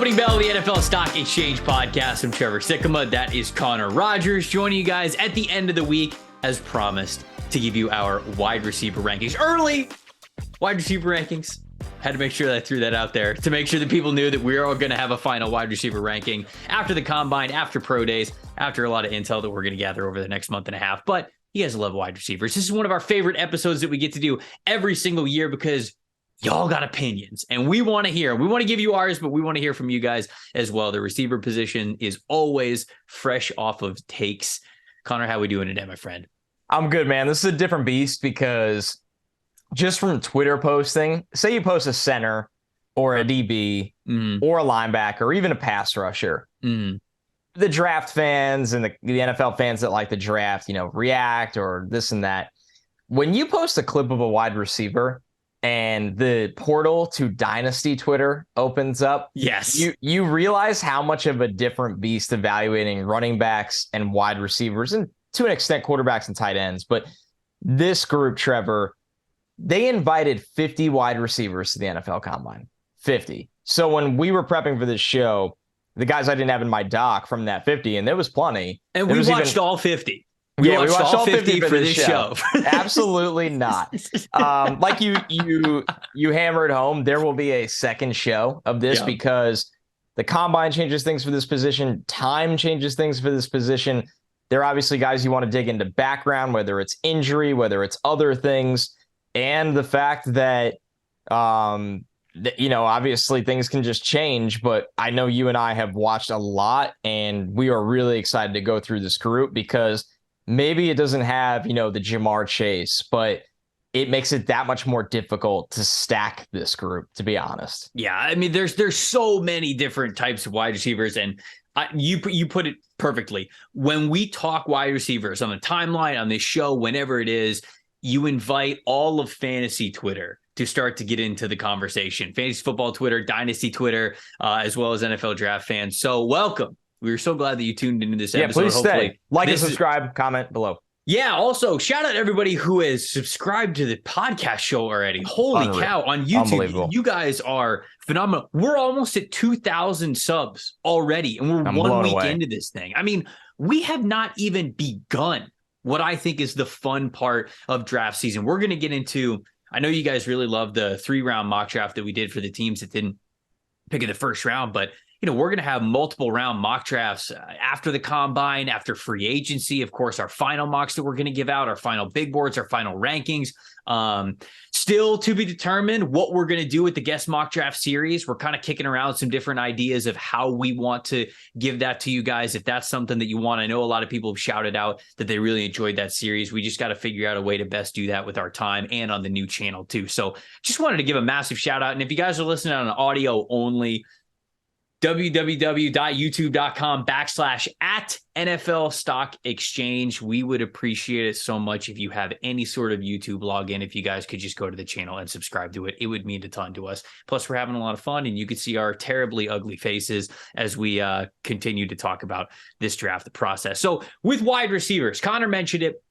Opening bell of the NFL Stock Exchange podcast. I'm Trevor Sikkema. That is Connor Rogers joining you guys at the end of the week, as promised, to give you our wide receiver rankings. Early wide receiver rankings. Had to make sure that I threw that out there to make sure that people knew that we're all going to have a final wide receiver ranking after the combine, after pro days, after a lot of intel that we're going to gather over the next month and a half. But you guys love wide receivers. This is one of our favorite episodes that we get to do every single year because y'all got opinions and we want to hear. We want to give you ours, but we want to hear from you guys as well. The receiver position is always fresh off of takes. Connor, how we doing today, my friend? I'm good, man. This is a different beast because just from Twitter posting, say you post a center or a DB or a linebacker or even a pass rusher, the draft fans and the NFL fans that like the draft, react or this and that. When you post a clip of a wide receiver and the portal to Dynasty Twitter opens up, yes, you realize how much of a different beast evaluating running backs and wide receivers and to an extent quarterbacks and tight ends. But this group, Trevor, they invited 50 wide receivers to the NFL Combine. 50. So when we were prepping for this show, the guys I didn't have in my doc from that 50, and there was plenty. And we watched all 50. We watched all 50 for this show. Absolutely not. Like you hammered home, there will be a second show of this because the combine changes things for this position. Time changes things for this position. There are obviously guys you want to dig into background, whether it's injury, whether it's other things, and the fact that, obviously things can just change. But I know you and I have watched a lot, and we are really excited to go through this group because maybe it doesn't have, the Jamar Chase, but it makes it that much more difficult to stack this group, to be honest. Yeah, I mean, there's so many different types of wide receivers, and you put it perfectly. When we talk wide receivers on the timeline, on this show, whenever it is, you invite all of fantasy Twitter to start to get into the conversation. Fantasy football Twitter, Dynasty Twitter, as well as NFL draft fans. So welcome. We were so glad that you tuned into this episode. Please stay. Like and subscribe, comment below. Yeah, also, shout out to everybody who has subscribed to the podcast show already. Holy cow, on YouTube, you guys are phenomenal. We're almost at 2,000 subs already, and we're 1 week into this thing. I mean, we have not even begun what I think is the fun part of draft season. We're going to get into, I know you guys really love the 3-round mock draft that we did for the teams that didn't pick in the first round, but we're going to have multiple round mock drafts after the combine, after free agency. Of course, our final mocks that we're going to give out, our final big boards, our final rankings. Still to be determined what we're going to do with the guest mock draft series. We're kind of kicking around some different ideas of how we want to give that to you guys. If that's something that you want, I know a lot of people have shouted out that they really enjoyed that series. We just got to figure out a way to best do that with our time and on the new channel too. So just wanted to give a massive shout out. And if you guys are listening on audio only, www.youtube.com/NFL Stock Exchange. We would appreciate it so much if you have any sort of YouTube login. If you guys could just go to the channel and subscribe to it, it would mean a ton to us. Plus, we're having a lot of fun, and you can see our terribly ugly faces as we continue to talk about this draft process. So with wide receivers, Connor mentioned it.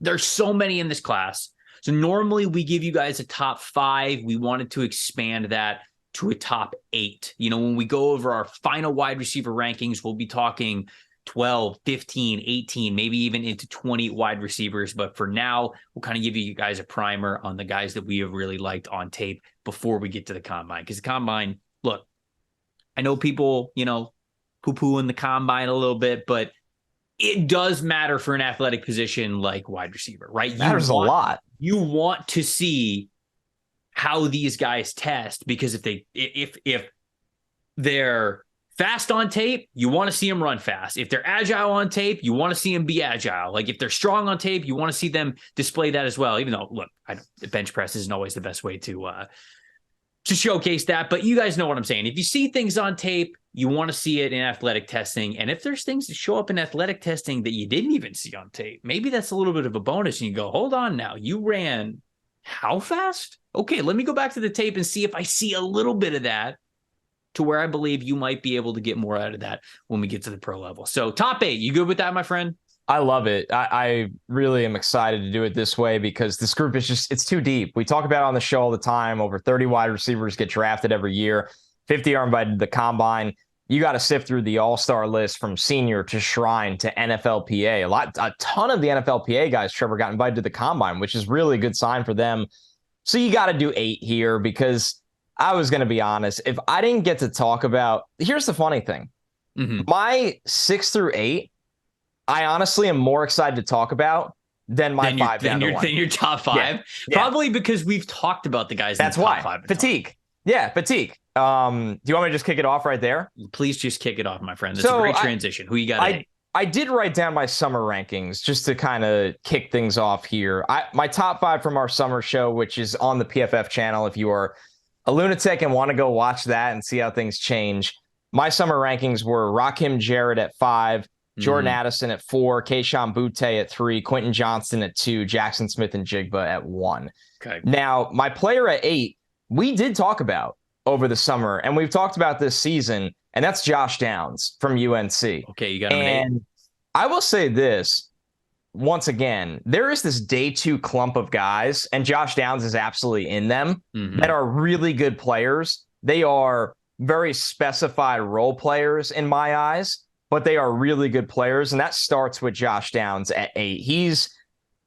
There's so many in this class. So normally we give you guys a top 5. We wanted to expand that to a top 8. When we go over our final wide receiver rankings, we'll be talking 12, 15, 18, maybe even into 20 wide receivers. But for now, we'll kind of give you guys a primer on the guys that we have really liked on tape before we get to the combine. Because the combine, look, I know people, poo-pooing the combine a little bit, but it does matter for an athletic position like wide receiver, right? It matters a lot. You want to see how these guys test, because if they're fast on tape, you want to see them run fast. If they're agile on tape, you want to see them be agile. Like if they're strong on tape, you want to see them display that as well. Even though, look, the bench press isn't always the best way to showcase that, but you guys know what I'm saying. If you see things on tape, you want to see it in athletic testing. And if there's things that show up in athletic testing that you didn't even see on tape, maybe that's a little bit of a bonus. And you go, hold on now, you ran how fast? Okay, let me go back to the tape and see if I see a little bit of that to where I believe you might be able to get more out of that when we get to the pro level. So top 8, you good with that, my friend? I love it. I really am excited to do it this way because this group is it's too deep. We talk about it on the show all the time. Over 30 wide receivers get drafted every year. 50 are invited to the combine. You got to sift through the all-star list from senior to shrine to NFLPA. A ton of the NFLPA guys, Trevor, got invited to the combine, which is really a good sign for them. So you got to do 8 here because I was going to be honest. If I didn't get to talk about, here's the funny thing. My 6 through 8, I honestly am more excited to talk about than my 5 down the line. Than your top 5? Yeah. Probably because we've talked about the guys That's in the top why. 5. Fatigue. Yeah, fatigue. Do you want me to just kick it off right there? Please just kick it off, my friend. That's a great transition. Who you got today? I did write down my summer rankings just to kind of kick things off here. My top 5 from our summer show, which is on the PFF channel. If you are a lunatic and want to go watch that and see how things change, my summer rankings were Rakim Jarrett at 5, Jordan Addison at 4, Kayshon Boutte at 3, Quentin Johnston at 2, Jaxon Smith-Njigba at 1. Okay. Now, my player at 8, we did talk about over the summer, and we've talked about this season, and that's Josh Downs from UNC. Okay, you got him at 8. I will say this, once again, there is this day 2 clump of guys, and Josh Downs is absolutely in them, that are really good players. They are very specified role players in my eyes, but they are really good players, and that starts with Josh Downs at 8. He's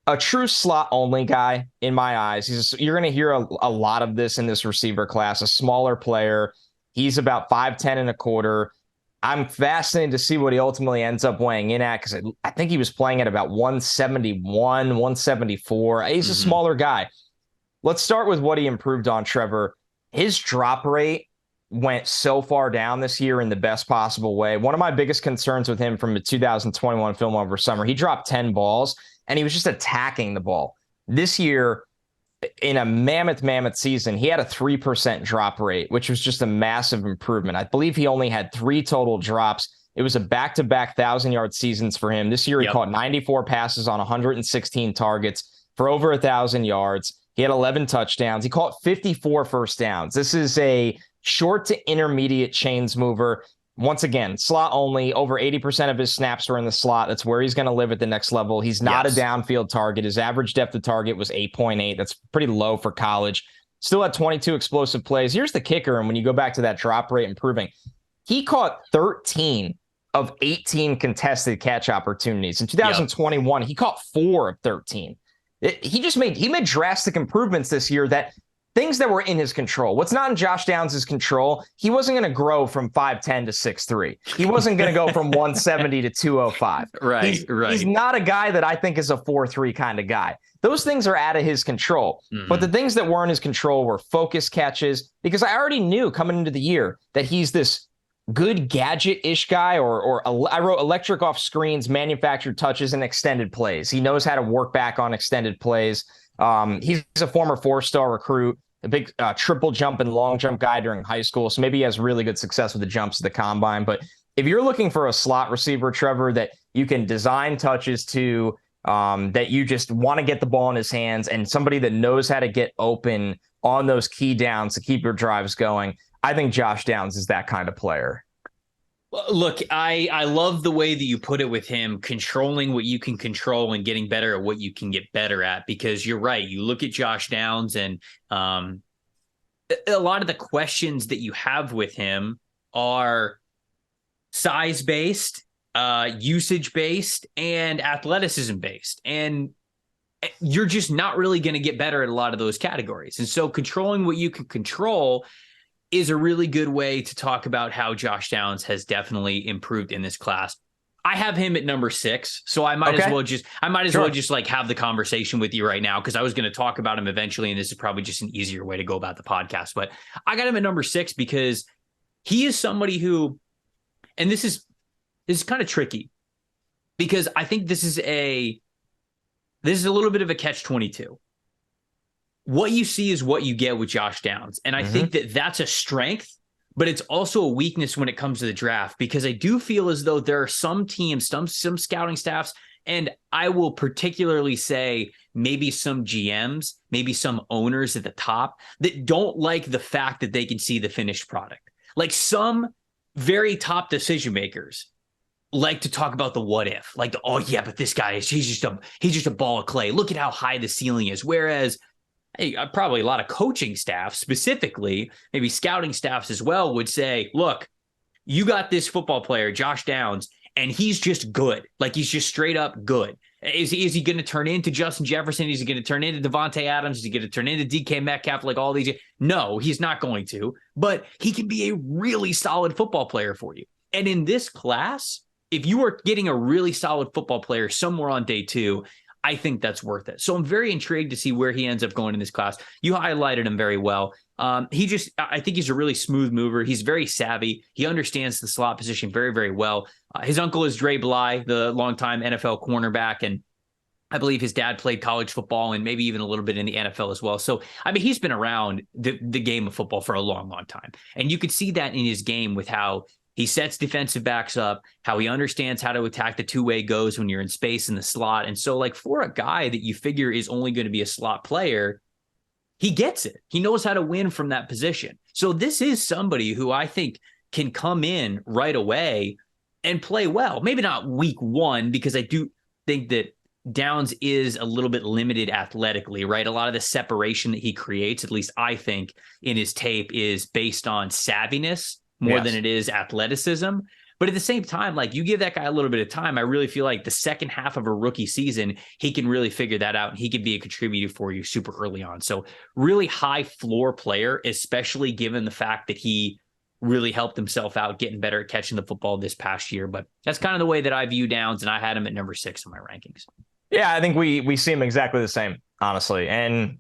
a true slot-only guy in my eyes. You're going to hear a lot of this in this receiver class, a smaller player. He's about 5'10 and a quarter. I'm fascinated to see what he ultimately ends up weighing in at because I think he was playing at about 171, 174. He's a smaller guy. Let's start with what he improved on, Trevor. His drop rate went so far down this year in the best possible way. One of my biggest concerns with him from the 2021 film over summer, he dropped 10 balls, and he was just attacking the ball. This year, in a mammoth season, he had a 3% drop rate, which was just a massive improvement. I believe he only had 3 total drops. It was a back-to-back 1,000-yard seasons for him. This year, he caught 94 passes on 116 targets for over 1,000 yards. He had 11 touchdowns. He caught 54 first downs. This is a short to intermediate chains mover. Once again, slot only. Over 80% of his snaps were in the slot. That's where he's going to live at the next level. He's not a downfield target. His average depth of target was 8.8. That's pretty low for college. Still had 22 explosive plays. Here's the kicker, and when you go back to that drop rate improving, he caught 13 of 18 contested catch opportunities. In 2021, he caught 4 of 13. He made drastic improvements this year, that things that were in his control. What's not in Josh Downs' control, he wasn't going to grow from 5'10 to 6'3. He wasn't going to go from 170 to 205. Right. He's not a guy that I think is a 4'3 kind of guy. Those things are out of his control. But the things that were in his control were focus catches, because I already knew coming into the year that he's this good gadget-ish guy, or I wrote electric off screens, manufactured touches, and extended plays. He knows how to work back on extended plays. He's a former 4-star recruit, a big triple jump and long jump guy during high school. So maybe he has really good success with the jumps at the combine. But if you're looking for a slot receiver, Trevor, that you can design touches to, that you just want to get the ball in his hands, and somebody that knows how to get open on those key downs to keep your drives going, I think Josh Downs is that kind of player. Look, I love the way that you put it with him, controlling what you can control and getting better at what you can get better at, because you're right. You look at Josh Downs, and a lot of the questions that you have with him are size-based, usage-based, and athleticism-based. And you're just not really going to get better at a lot of those categories. And so controlling what you can control is a really good way to talk about how Josh Downs has definitely improved in this class. I have him at number 6, so I might as well just like have the conversation with you right now, because I was going to talk about him eventually, and this is probably just an easier way to go about the podcast. But I got him at number 6 because he is somebody who, and this is kind of tricky, because I think this is a little bit of a catch-22. What you see is what you get with Josh Downs. And I think that that's a strength, but it's also a weakness when it comes to the draft, because I do feel as though there are some teams, some scouting staffs, and I will particularly say maybe some GMs, maybe some owners at the top, that don't like the fact that they can see the finished product. Like some very top decision makers like to talk about the what if, like, oh yeah, but this guy he's just a ball of clay. Look at how high the ceiling is. Whereas probably a lot of coaching staff, specifically, maybe scouting staffs as well, would say, look, you got this football player, Josh Downs, and he's just good. Like, he's just straight up good. Is he going to turn into Justin Jefferson? Is he going to turn into Devontae Adams? Is he going to turn into DK Metcalf like all these? No, he's not going to. But he can be a really solid football player for you. And in this class, if you are getting a really solid football player somewhere on day 2, I think that's worth it. So I'm very intrigued to see where he ends up going in this class. You highlighted him very well. I think he's a really smooth mover. He's very savvy. He understands the slot position very, very well. His uncle is Dre Bly, the longtime NFL cornerback, and I believe his dad played college football and maybe even a little bit in the NFL as well. So, I mean, he's been around the game of football for a long, long time. And you could see that in his game with how he sets defensive backs up, how he understands how to attack the two-way goes when you're in space in the slot. And so, like, for a guy that you figure is only going to be a slot player, he gets it. He knows how to win from that position. So this is somebody who I think can come in right away and play well. Maybe not week 1, because I do think that Downs is a little bit limited athletically, right? A lot of the separation that he creates, at least I think, in his tape is based on savviness more than it is athleticism. But at the same time, like, you give that guy a little bit of time, I really feel like the second half of a rookie season, he can really figure that out, and he could be a contributor for you super early on. So really high floor player, especially given the fact that he really helped himself out getting better at catching the football this past year. But that's kind of the way that I view Downs, and I had him at number 6 in my rankings. Yeah, I think we see him exactly the same, honestly. And,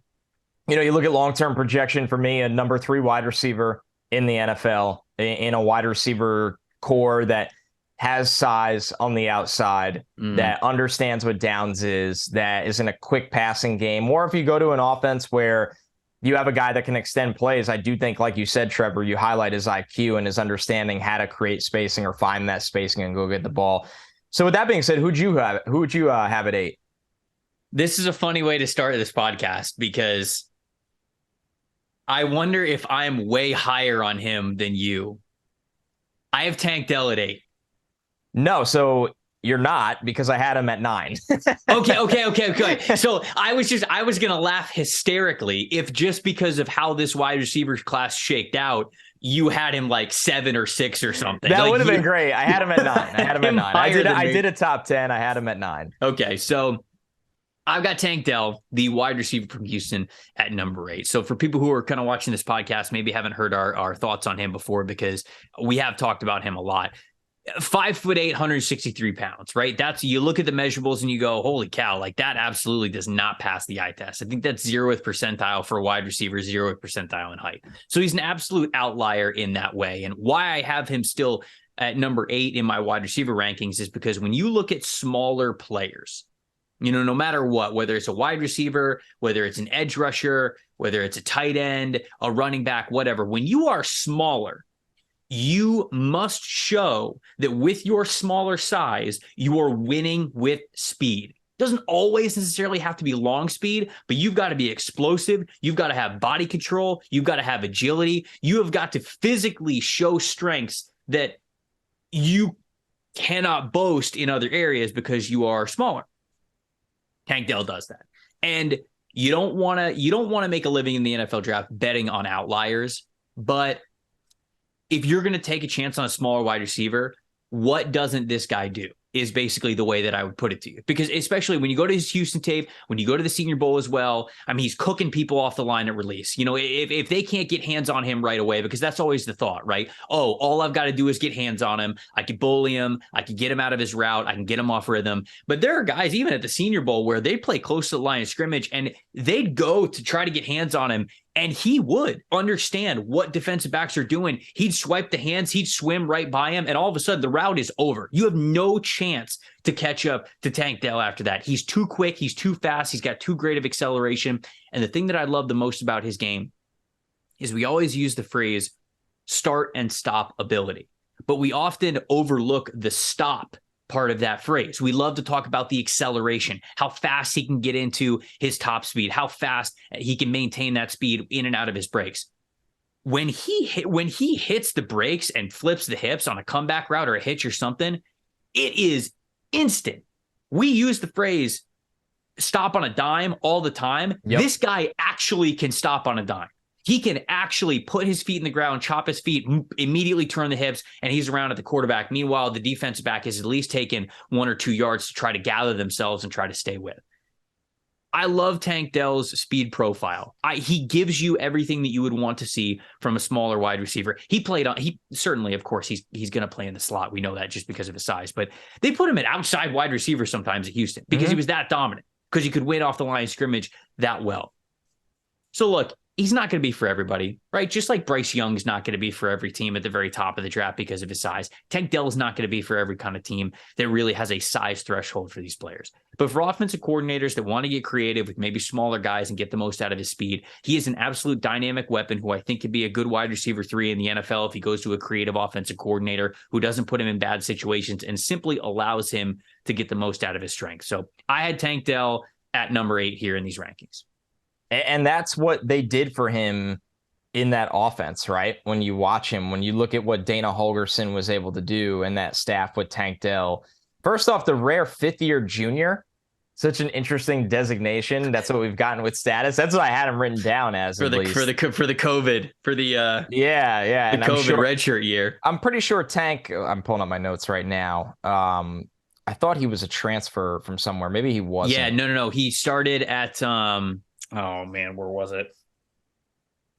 you look at long-term projection for me, a number 3 wide receiver in the NFL, in a wide receiver core that has size on the outside, that understands what Downs is, that is in a quick passing game. Or if you go to an offense where you have a guy that can extend plays, I do think, like you said, Trevor, you highlight his IQ and his understanding how to create spacing or find that spacing and go get the ball. So with that being said, who would you have at 8? This is a funny way to start this podcast, because I wonder if I'm way higher on him than you. I have Tank Dell at 8. No, so you're not, because I had him at 9. Okay. So I was going to laugh hysterically if, just because of how this wide receiver class shaked out, you had him like 7 or 6 or something. That would have been great. I had him at 9. I did a top 10. I had him at 9. Okay, so I've got Tank Dell, the wide receiver from Houston, at number 8. So for people who are kind of watching this podcast, maybe haven't heard our thoughts on him before, because we have talked about him a lot. 5'8", 163 pounds, right? You look at the measurables and you go, holy cow, like, that absolutely does not pass the eye test. I think that's 0th percentile for a wide receiver, 0th percentile in height. So he's an absolute outlier in that way. And why I have him still at number 8 in my wide receiver rankings is because when you look at smaller players, no matter what, whether it's a wide receiver, whether it's an edge rusher, whether it's a tight end, a running back, whatever, when you are smaller, you must show that with your smaller size, you are winning with speed. Doesn't always necessarily have to be long speed, but you've got to be explosive. You've got to have body control. You've got to have agility. You have got to physically show strengths that you cannot boast in other areas because you are smaller. Tank Dell does that. And you don't want to make a living in the NFL draft betting on outliers, but if you're going to take a chance on a smaller wide receiver, what doesn't this guy do is basically the way that I would put it to you. Because especially when you go to his Houston tape, when you go to the Senior Bowl as well, I mean, he's cooking people off the line at release. If they can't get hands on him right away, because that's always the thought, right? Oh, all I've got to do is get hands on him. I can bully him. I can get him out of his route. I can get him off rhythm. But there are guys, even at the Senior Bowl, where they play close to the line of scrimmage and they'd go to try to get hands on him. And he would understand what defensive backs are doing. He'd swipe the hands. He'd swim right by him. And all of a sudden, the route is over. You have no chance to catch up to Tank Dell after that. He's too quick. He's too fast. He's got too great of acceleration. And the thing that I love the most about his game is we always use the phrase start and stop ability. But we often overlook the stop part of that phrase. We love to talk about the acceleration, how fast he can get into his top speed, how fast he can maintain that speed in and out of his breaks. When he hits the brakes and flips the hips on a comeback route or a hitch or something, it is instant. We use the phrase stop on a dime all the time. Yep. This guy actually can stop on a dime. He can actually put his feet in the ground, chop his feet, immediately turn the hips, and he's around at the quarterback. Meanwhile, the defensive back is at least taken 1 or 2 yards to try to gather themselves and try to stay with. I love Tank Dell's speed profile. He gives you everything that you would want to see from a smaller wide receiver. He certainly, of course, he's going to play in the slot. We know that just because of his size, but they put him at outside wide receiver sometimes at Houston because he was that dominant, because he could win off the line of scrimmage that well. So look, he's not going to be for everybody, right? Just like Bryce Young's not going to be for every team at the very top of the draft because of his size. Tank Dell is not going to be for every kind of team that really has a size threshold for these players. But for offensive coordinators that want to get creative with maybe smaller guys and get the most out of his speed, he is an absolute dynamic weapon who I think could be a good wide receiver 3 in the NFL if he goes to a creative offensive coordinator who doesn't put him in bad situations and simply allows him to get the most out of his strength. So I had Tank Dell at number 8 here in these rankings. And that's what they did for him in that offense, right? When you watch him, when you look at what Dana Holgorsen was able to do and that staff with Tank Dell. First off, the rare 5th-year junior, such an interesting designation. That's what we've gotten with status. That's what I had him written down as for the COVID, for the yeah, the COVID redshirt year. I'm pretty sure Tank. I'm pulling up my notes right now. I thought he was a transfer from somewhere. Maybe he wasn't. Yeah, no. He started at oh man, where was it?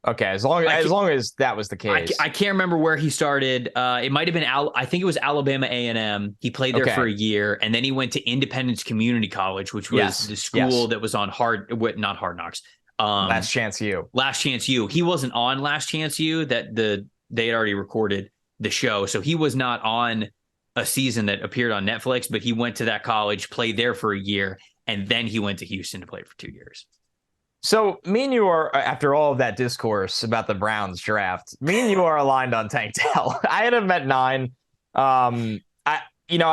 Okay, as long as that was the case. I can't remember where he started. It might have been I think it was Alabama A&M. He played there for a year, and then he went to Independence Community College, which was the school that was on not Hard Knocks. Last Chance U. Last Chance U. He wasn't on Last Chance U. They had already recorded the show, so he was not on a season that appeared on Netflix. But he went to that college, played there for a year, and then he went to Houston to play for 2 years. So me and you are, after all of that discourse about the Browns draft, me and you are aligned on Tank Dell. I had him at 9. I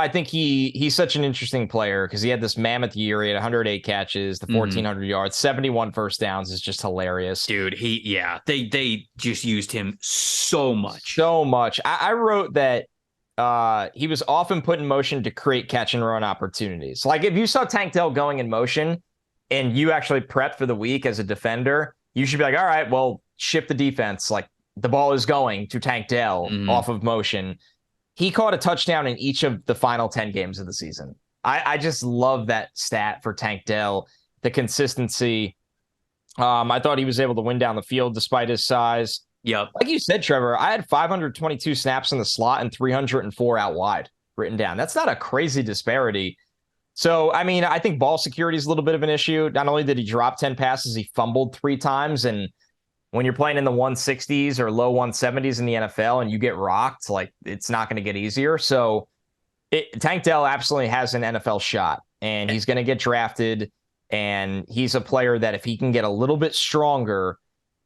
think he's such an interesting player because he had this mammoth year. He had 108 catches, the 1,400 yards, 71 first downs is just hilarious. Dude, they just used him so much. So much. I wrote that he was often put in motion to create catch and run opportunities. Like if you saw Tank Dell going in motion, and you actually prepped for the week as a defender, you should be like, all right, well, shift the defense. Like the ball is going to Tank Dell off of motion. He caught a touchdown in each of the final 10 games of the season. I just love that stat for Tank Dell, the consistency. I thought he was able to win down the field despite his size. Yep. Like you said, Trevor, I had 522 snaps in the slot and 304 out wide written down. That's not a crazy disparity. So, I mean, I think ball security is a little bit of an issue. Not only did he drop 10 passes, he fumbled 3 times. And when you're playing in the 160s or low 170s in the NFL and you get rocked, like it's not going to get easier. So Tank Dell absolutely has an NFL shot and he's going to get drafted. And he's a player that if he can get a little bit stronger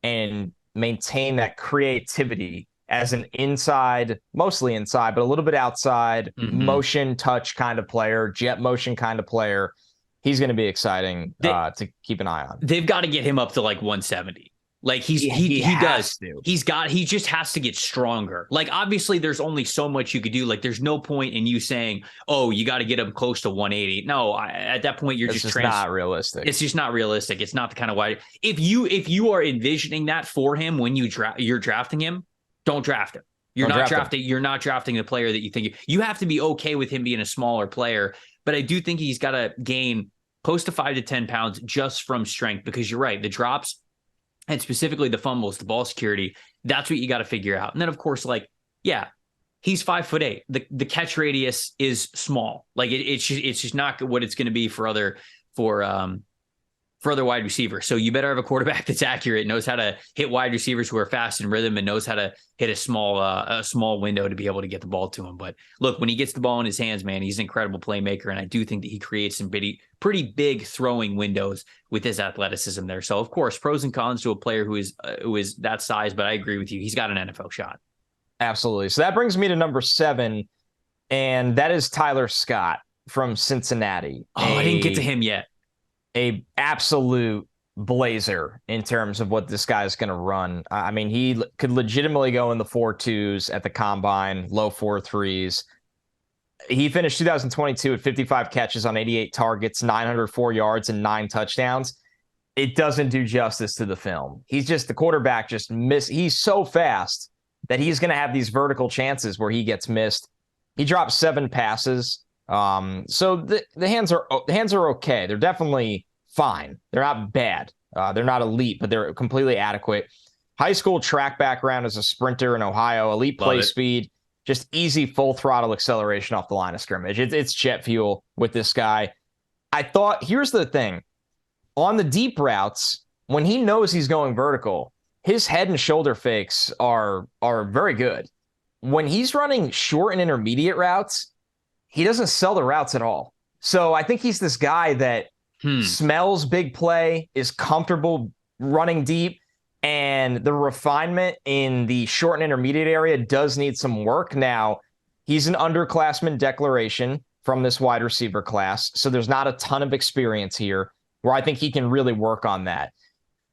and maintain that creativity as an inside, mostly inside, but a little bit outside, motion touch kind of player, jet motion kind of player, he's going to be exciting to keep an eye on. They've got to get him up to like 170. Like he does. He just has to get stronger. Like obviously there's only so much you could do. Like there's no point in you saying, oh, you got to get him close to 180. No, at that point you're just not realistic. It's just not realistic. It's not the kind of wide. If you are envisioning that for him when you're drafting him, don't draft him. You're not drafting the player that you think you have to be okay with him being a smaller player. But I do think he's got to gain close to 5 to 10 pounds just from strength, because you're right. The drops and specifically the fumbles, the ball security, that's what you got to figure out. And then of course, he's 5'8". The catch radius is small. Like it's just not what it's going to be for other wide receivers. So you better have a quarterback that's accurate, knows how to hit wide receivers who are fast in rhythm, and knows how to hit a small window to be able to get the ball to him. But look, when he gets the ball in his hands, man, he's an incredible playmaker. And I do think that he creates some pretty big throwing windows with his athleticism there. So of course, pros and cons to a player who is that size, but I agree with you. He's got an NFL shot. Absolutely. So that brings me to number 7, and that is Tyler Scott from Cincinnati. I didn't get to him yet. A absolute blazer in terms of what this guy is going to run. I mean, he could legitimately go in the 4.2s at the combine, low 4.3s. He finished 2022 at 55 catches on 88 targets, 904 yards, and 9 touchdowns. It doesn't do justice to the film. He's just the quarterback just missed. He's so fast that he's going to have these vertical chances where he gets missed. He dropped 7 passes. So the hands are okay. They're definitely fine. They're not bad. They're not elite, but they're completely adequate. High school track background as a sprinter in Ohio, elite play speed, just easy full throttle acceleration off the line of scrimmage. It's jet fuel with this guy. I thought, here's the thing. On the deep routes, when he knows he's going vertical, his head and shoulder fakes are very good. When he's running short and intermediate routes, he doesn't sell the routes at all. So I think he's this guy that smells big play, is comfortable running deep, and the refinement in the short and intermediate area does need some work. Now, he's an underclassman declaration from this wide receiver class, so there's not a ton of experience here where I think he can really work on that.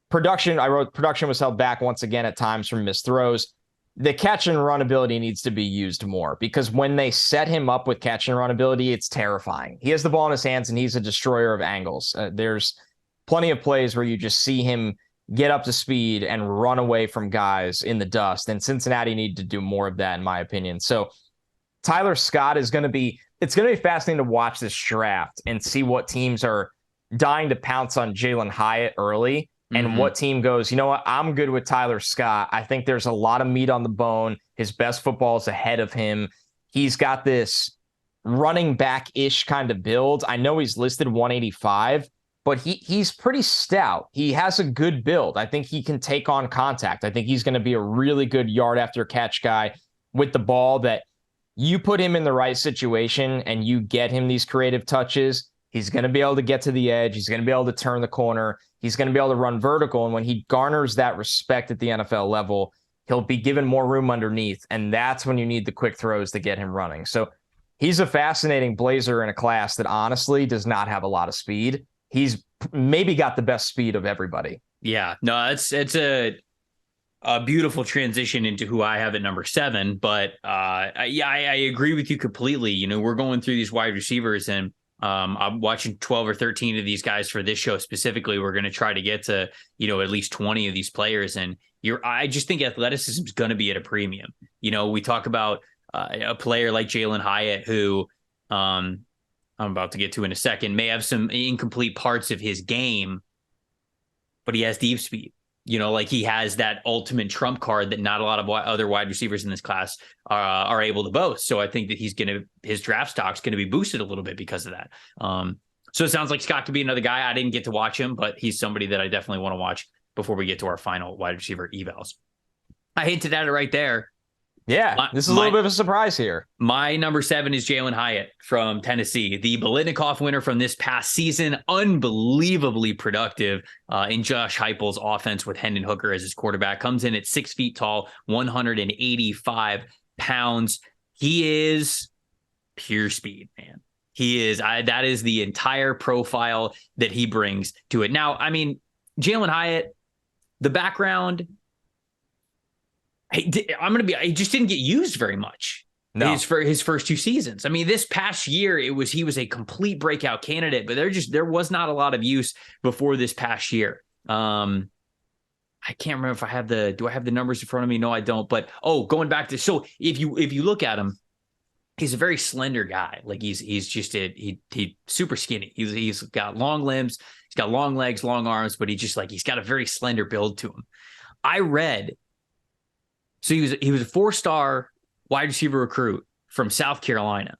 Production was held back once again at times from missed throws. The catch and run ability needs to be used more because when they set him up with catch and run ability, it's terrifying. He has the ball in his hands and he's a destroyer of angles. There's plenty of plays where you just see him get up to speed and run away from guys in the dust. And Cincinnati need to do more of that, in my opinion. So Tyler Scott it's going to be fascinating to watch this draft and see what teams are dying to pounce on Jalin Hyatt early. And what team goes, you know what, I'm good with Tyler Scott. I think there's a lot of meat on the bone. His best football is ahead of him. He's got this running back-ish kind of build. I know he's listed 185, but he's pretty stout. He has a good build. I think he can take on contact. I think he's going to be a really good yard after catch guy with the ball that you put him in the right situation and you get him these creative touches. He's going to be able to get to the edge. He's going to be able to turn the corner. He's going to be able to run vertical. And when he garners that respect at the NFL level, he'll be given more room underneath. And that's when you need the quick throws to get him running. So he's a fascinating blazer in a class that honestly does not have a lot of speed. He's maybe got the best speed of everybody. Yeah, no, it's a beautiful transition into who I have at number 7. But I agree with you completely. You know, we're going through these wide receivers and I'm watching 12 or 13 of these guys for this show specifically. We're going to try to get to, you know, at least 20 of these players. And I just think athleticism is going to be at a premium. You know, we talk about a player like Jalin Hyatt, who I'm about to get to in a second, may have some incomplete parts of his game, but he has deep speed. You know, like he has that ultimate trump card that not a lot of other wide receivers in this class are able to boast. So I think that his draft stock's going to be boosted a little bit because of that. So it sounds like Scott could be another guy. I didn't get to watch him, but he's somebody that I definitely want to watch before we get to our final wide receiver evals. I hinted at it right there. Yeah, this is a little bit of a surprise here. My number 7 is Jalin Hyatt from Tennessee, the Biletnikoff winner from this past season. Unbelievably productive in Josh Heupel's offense with Hendon Hooker as his quarterback. Comes in at 6 feet tall, 185 pounds. He is pure speed, man. He is. That is the entire profile that he brings to it. Now, I mean, Jalin Hyatt, the background, he just didn't get used very much. No. For his first 2 seasons. I mean, this past year, he was a complete breakout candidate, but there was not a lot of use before this past year. I can't remember if do I have the numbers in front of me? No, I don't. But going back to, so if you look at him, he's a very slender guy. Like he's just he's super skinny. He's got long limbs, he's got long legs, long arms, but he's got a very slender build to him. I read. So he was a 4-star wide receiver recruit from South Carolina.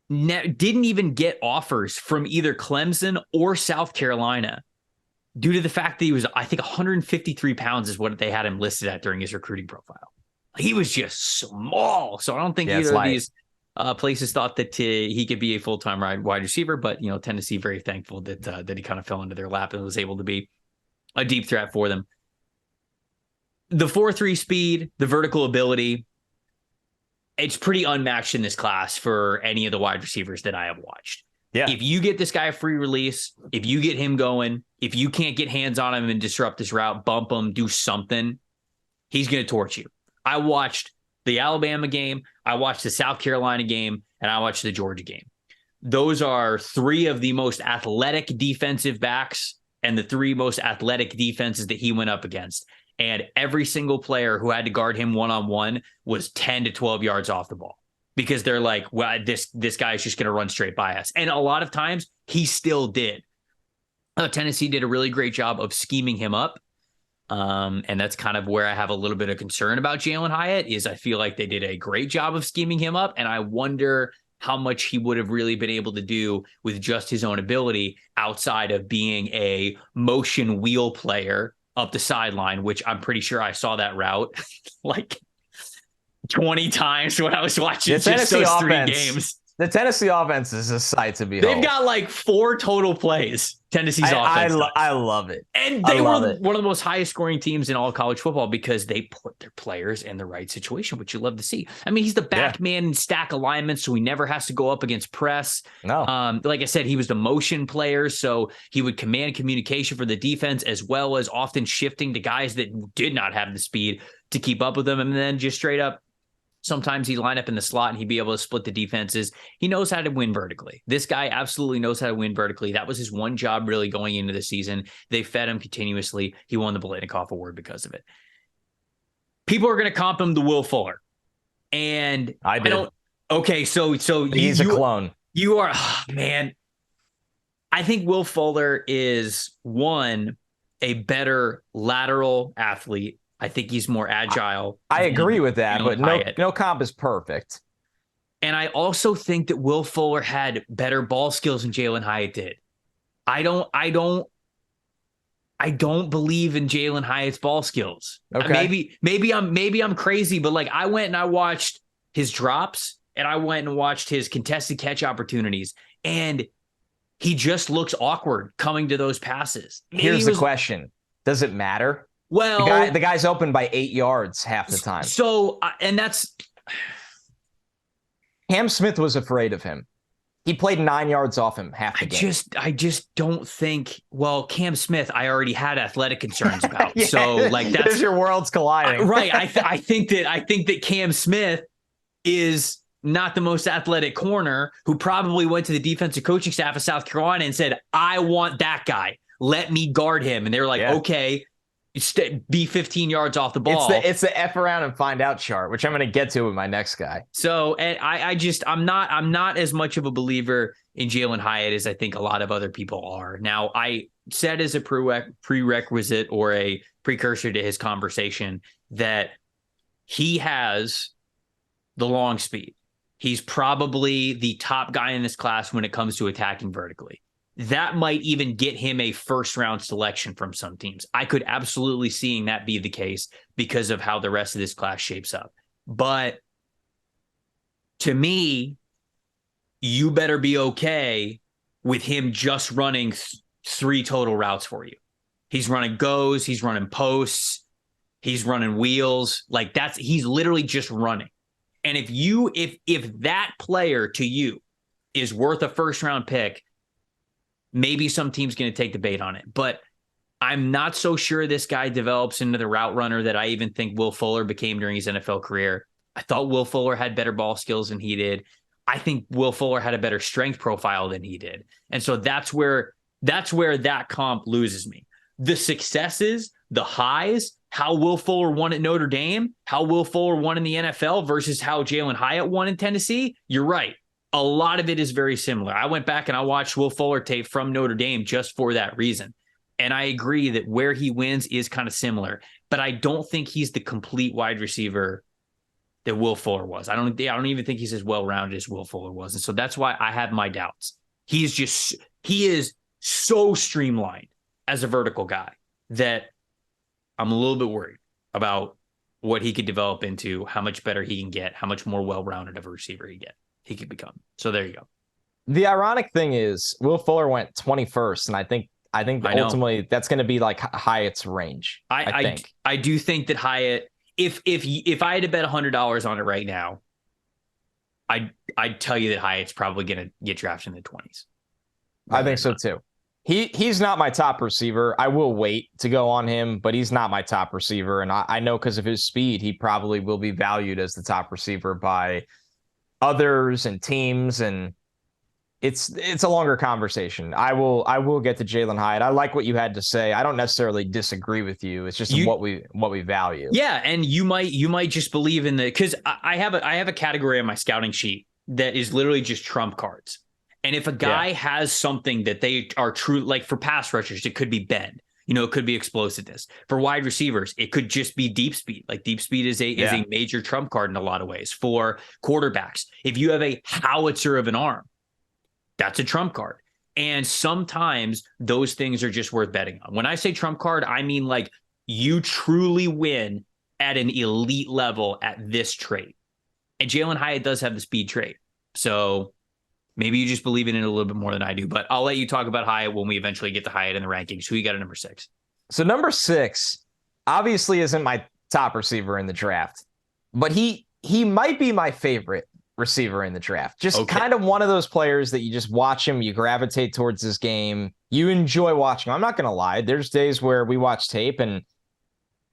Didn't even get offers from either Clemson or South Carolina due to the fact that he was, I think, 153 pounds is what they had him listed at during his recruiting profile. He was just small. So I don't think either of these places thought that he could be a full-time wide receiver. But, you know, Tennessee very thankful that he kind of fell into their lap and was able to be a deep threat for them. The 4.3 speed, the vertical ability, it's pretty unmatched in this class for any of the wide receivers that I have watched. Yeah. If you get this guy a free release, if you get him going, if you can't get hands on him and disrupt his route, bump him, do something, he's going to torch you. I watched the Alabama game, I watched the South Carolina game, and I watched the Georgia game. Those are three of the most athletic defensive backs and the three most athletic defenses that he went up against. And every single player who had to guard him one-on-one was 10 to 12 yards off the ball because they're like, well, this guy is just going to run straight by us. And a lot of times he still did. Tennessee did a really great job of scheming him up. And that's kind of where I have a little bit of concern about Jalin Hyatt is I feel like they did a great job of scheming him up. And I wonder how much he would have really been able to do with just his own ability outside of being a motion wheel player up the sideline, which I'm pretty sure I saw that route like 20 times when I was watching just those three games. The Tennessee offense is a sight to behold. They've got like 4 total plays. Tennessee's offense. I love it. And they were one of the most highest scoring teams in all college football because they put their players in the right situation, which you love to see. I mean, he's the back man in stack alignment, so he never has to go up against press. No. Like I said, he was the motion player, so he would command communication for the defense as well as often shifting to guys that did not have the speed to keep up with them. And then just straight up, sometimes he'd line up in the slot and he'd be able to split the defenses. He knows how to win vertically. This guy absolutely knows how to win vertically. That was his one job really going into the season. They fed him continuously. He won the Biletnikoff Award because of it. People are going to comp him to Will Fuller. And I don't. Okay, so he's a clone. You are, man. I think Will Fuller is a better lateral athlete. I think he's more agile. I agree with that, but no comp is perfect. And I also think that Will Fuller had better ball skills than Jalin Hyatt did. I don't believe in Jalin Hyatt's ball skills. Okay. Maybe I'm crazy, but like I went and I watched his drops and I went and watched his contested catch opportunities, and he just looks awkward coming to those passes. Here's the question: does it matter? Well, the guy's open by 8 yards half the time. So, and that's Cam Smith was afraid of him. He played 9 yards off him half the game. I just don't think. Well, Cam Smith, I already had athletic concerns about. Yeah, so, like that's your worlds colliding, right? I think that Cam Smith is not the most athletic corner who probably went to the defensive coaching staff of South Carolina and said, "I want that guy. Let me guard him." And they were like, "Okay." Be 15 yards off the ball. It's the F around and find out chart, which I'm going to get to with my next guy. So, and I'm not as much of a believer in Jalin Hyatt as I think a lot of other people are. Now, I said as a prerequisite or a precursor to his conversation that he has the long speed. He's probably the top guy in this class when it comes to attacking vertically. That might even get him a first-round selection from some teams. I could absolutely seeing that be the case because of how the rest of this class shapes up. But to me, you better be okay with him just running 3 total routes for you. He's running goes, he's running posts, he's running wheels. Like he's literally just running. And if that player to you is worth a first-round pick, maybe some team's going to take the bait on it, but I'm not so sure this guy develops into the route runner that I even think Will Fuller became during his NFL career. I thought Will Fuller had better ball skills than he did. I think Will Fuller had a better strength profile than he did. And so that's where that comp loses me. The successes, the highs, how Will Fuller won at Notre Dame, how Will Fuller won in the NFL versus how Jalin Hyatt won in Tennessee, you're right. A lot of it is very similar. I went back and I watched Will Fuller tape from Notre Dame just for that reason. And I agree that where he wins is kind of similar, but I don't think he's the complete wide receiver that Will Fuller was. I don't even think he's as well-rounded as Will Fuller was. And so that's why I have my doubts. He is so streamlined as a vertical guy that I'm a little bit worried about what he could develop into, how much better he can get, how much more well-rounded of a receiver he could become. So there you go. The ironic thing is Will Fuller went 21st, and I think ultimately that's going to be like Hyatt's range. I think. I do think that Hyatt, if I had to bet $100 on it right now, I'd tell you that Hyatt's probably going to get drafted in the 20s. I think so too. He's not my top receiver. I will wait to go on him, but he's not my top receiver. And I know because of his speed, he probably will be valued as the top receiver by others and teams. And it's a longer conversation. I will get to Jalin Hyatt. I like what you had to say. I don't necessarily disagree with you. It's just what we value. Yeah, and you might just believe in because I have a category on my scouting sheet that is literally just trump cards. And if a guy has something that they are true, like for pass rushers, it could be bend. It could be explosiveness. For wide receivers, it could just be deep speed. Like deep speed is a major trump card in a lot of ways. For quarterbacks, if you have a howitzer of an arm, that's a trump card. And sometimes those things are just worth betting on. When I say trump card, I mean like you truly win at an elite level at this trait. And Jalin Hyatt does have the speed trait. So maybe you just believe in it a little bit more than I do, but I'll let you talk about Hyatt when we eventually get to Hyatt in the rankings. Who you got at number 6? So number 6 obviously isn't my top receiver in the draft, but he might be my favorite receiver in the draft. Just kind of one of those players that you just watch him, you gravitate towards his game, you enjoy watching him. I'm not going to lie. There's days where we watch tape and,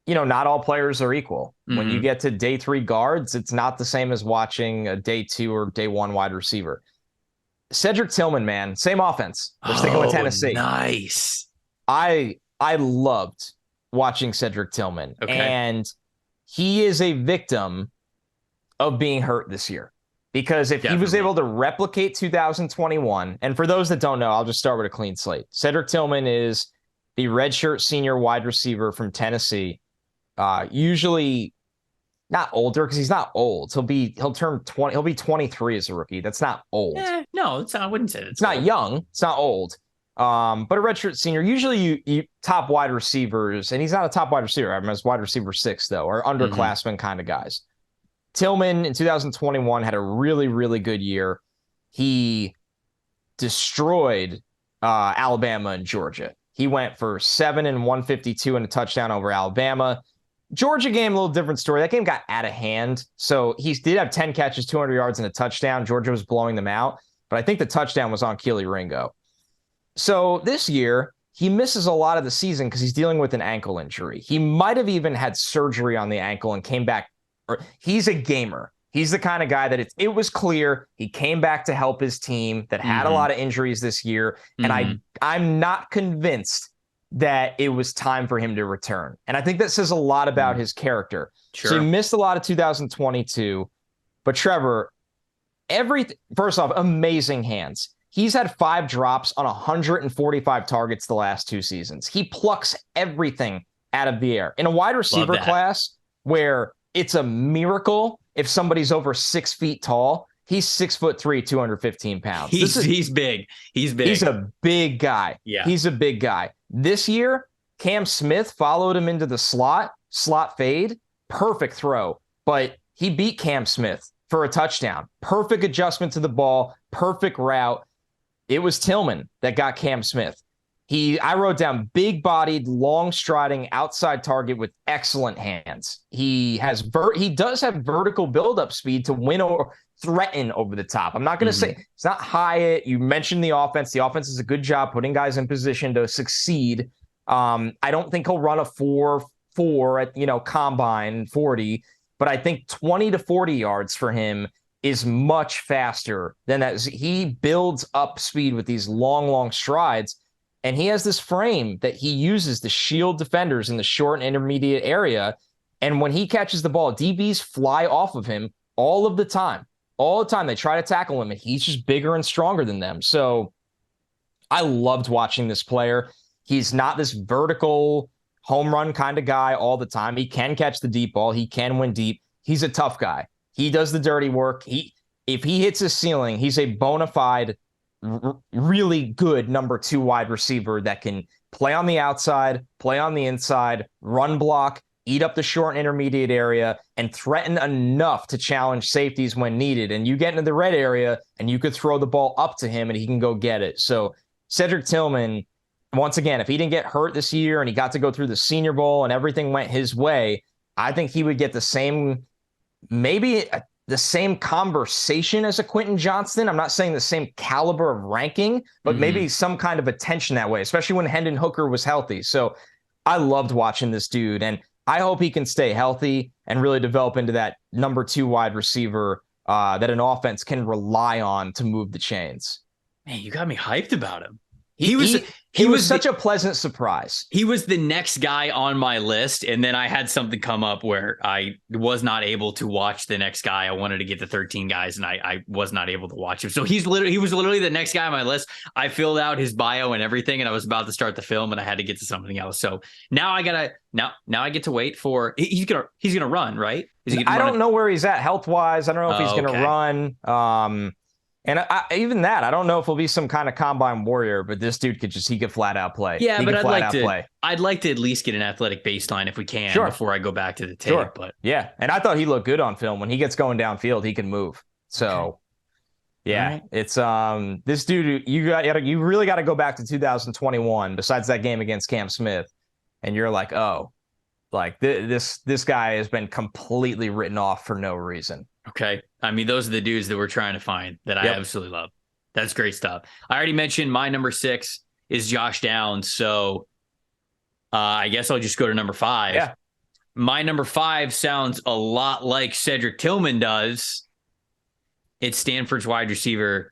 not all players are equal. Mm-hmm. When you get to day 3 guards, it's not the same as watching a day 2 or day 1 wide receiver. Cedric Tillman, man, same offense. We're sticking with Tennessee. Nice. I loved watching Cedric Tillman. Okay. And he is a victim of being hurt this year. Because if he was able to replicate 2021, and for those that don't know, I'll just start with a clean slate. Cedric Tillman is the redshirt senior wide receiver from Tennessee. Usually not older because he's not old. He'll turn 20. He'll be 23 as a rookie. That's not old. No, it's not. I wouldn't say it's not old. Young. It's not old. But a redshirt senior. Usually you top wide receivers, and he's not a top wide receiver. I mean, he's wide receiver 6 though, or underclassmen kind of guys. Tillman in 2021 had a really, really good year. He destroyed Alabama and Georgia. He went for 7 and 152 and a touchdown over Alabama. Georgia game, a little different story. That game got out of hand. So he did have 10 catches, 200 yards, and a touchdown. Georgia was blowing them out. But I think the touchdown was on Keely Ringo. So this year, he misses a lot of the season because he's dealing with an ankle injury. He might have even had surgery on the ankle and came back. He's a gamer. He's the kind of guy that it was clear he came back to help his team that had a lot of injuries this year. And I'm not convinced that it was time for him to return. And I think that says a lot about his character. Sure. So he missed a lot of 2022. But Trevor, first off, amazing hands. He's had 5 drops on 145 targets the last 2 seasons. He plucks everything out of the air. In a wide receiver class where it's a miracle if somebody's over 6 feet tall, he's 6'3", 215 pounds. He's big. He's big. He's a big guy. Yeah. He's a big guy. This year, Cam Smith followed him into the slot fade, perfect throw, but he beat Cam Smith for a touchdown. Perfect adjustment to the ball, perfect route. It was Tillman that got Cam Smith. I wrote down big-bodied, long-striding outside target with excellent hands. He does have vertical build-up speed to win or threaten over the top. I'm not going to say it's not Hyatt. You mentioned the offense. The offense does a good job putting guys in position to succeed. I don't think he'll run a 4.4 at combine 40, but I think 20 to 40 yards for him is much faster than that. He builds up speed with these long strides. And he has this frame that he uses to shield defenders in the short and intermediate area. And when he catches the ball, DBs fly off of him all the time. They try to tackle him, and he's just bigger and stronger than them. So I loved watching this player. He's not this vertical home run kind of guy all the time. He can catch the deep ball. He can win deep. He's a tough guy. He does the dirty work. If he hits his ceiling, he's a bona fide really good number 2 wide receiver that can play on the outside, play on the inside, run block, eat up the short and intermediate area, and threaten enough to challenge safeties when needed. And you get into the red area, and you could throw the ball up to him, and he can go get it. So Cedric Tillman, once again, if he didn't get hurt this year and he got to go through the Senior Bowl and everything went his way, I think he would get the same, maybe the same conversation as a Quentin Johnston. I'm not saying the same caliber of ranking, but maybe some kind of attention that way, especially when Hendon Hooker was healthy. So I loved watching this dude, and I hope he can stay healthy and really develop into that number 2 wide receiver that an offense can rely on to move the chains. Man, you got me hyped about him. He was such a pleasant surprise. He was the next guy on my list, and then I had something come up where I was not able to watch the next guy. I wanted to get the 13 guys, and I was not able to watch him. So he was literally the next guy on my list. I filled out his bio and everything, and I was about to start the film, and I had to get to something else. So now I get to wait for he's gonna run, right? I don't know where he's at health wise. I don't know if he's gonna run. And even that, I don't know if he'll be some kind of combine warrior, but this dude he could flat out play. Yeah, but I'd like to at least get an athletic baseline if we can before I go back to the tape. Sure. But yeah, and I thought he looked good on film. When he gets going downfield, he can move. So yeah, it's this dude. You really got to go back to 2021. Besides that game against Cam Smith, and you're like, oh, like this guy has been completely written off for no reason. Okay. I mean, those are the dudes that we're trying to find that I absolutely love. That's great stuff. I already mentioned my number 6 is Josh Downs. So I guess I'll just go to number 5. Yeah. My number 5 sounds a lot like Cedric Tillman does. It's Stanford's wide receiver,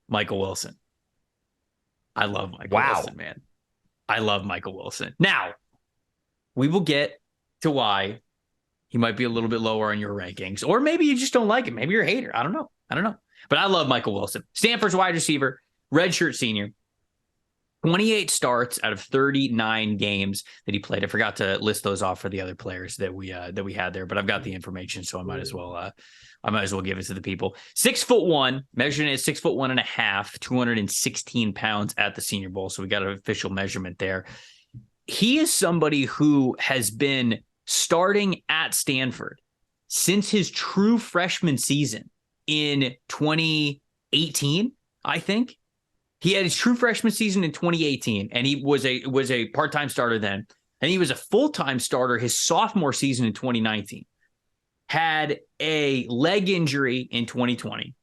Michael Wilson. I love Michael Wilson, man. I love Michael Wilson. Now, we will get to why he might be a little bit lower on your rankings, or maybe you just don't like him. Maybe you're a hater. I don't know. But I love Michael Wilson. Stanford's wide receiver, redshirt senior, 28 starts out of 39 games that he played. I forgot to list those off for the other players that we had there, but I've got the information, so I might as well give it to the people. 6'1", measuring at 6'1.5", 216 pounds at the Senior Bowl. So we got an official measurement there. He is somebody who has been starting at Stanford since his true freshman season in 2018, I think. He had his true freshman season in 2018, and he was a part-time starter then. And he was a full-time starter his sophomore season in 2019. Had a leg injury in 2020,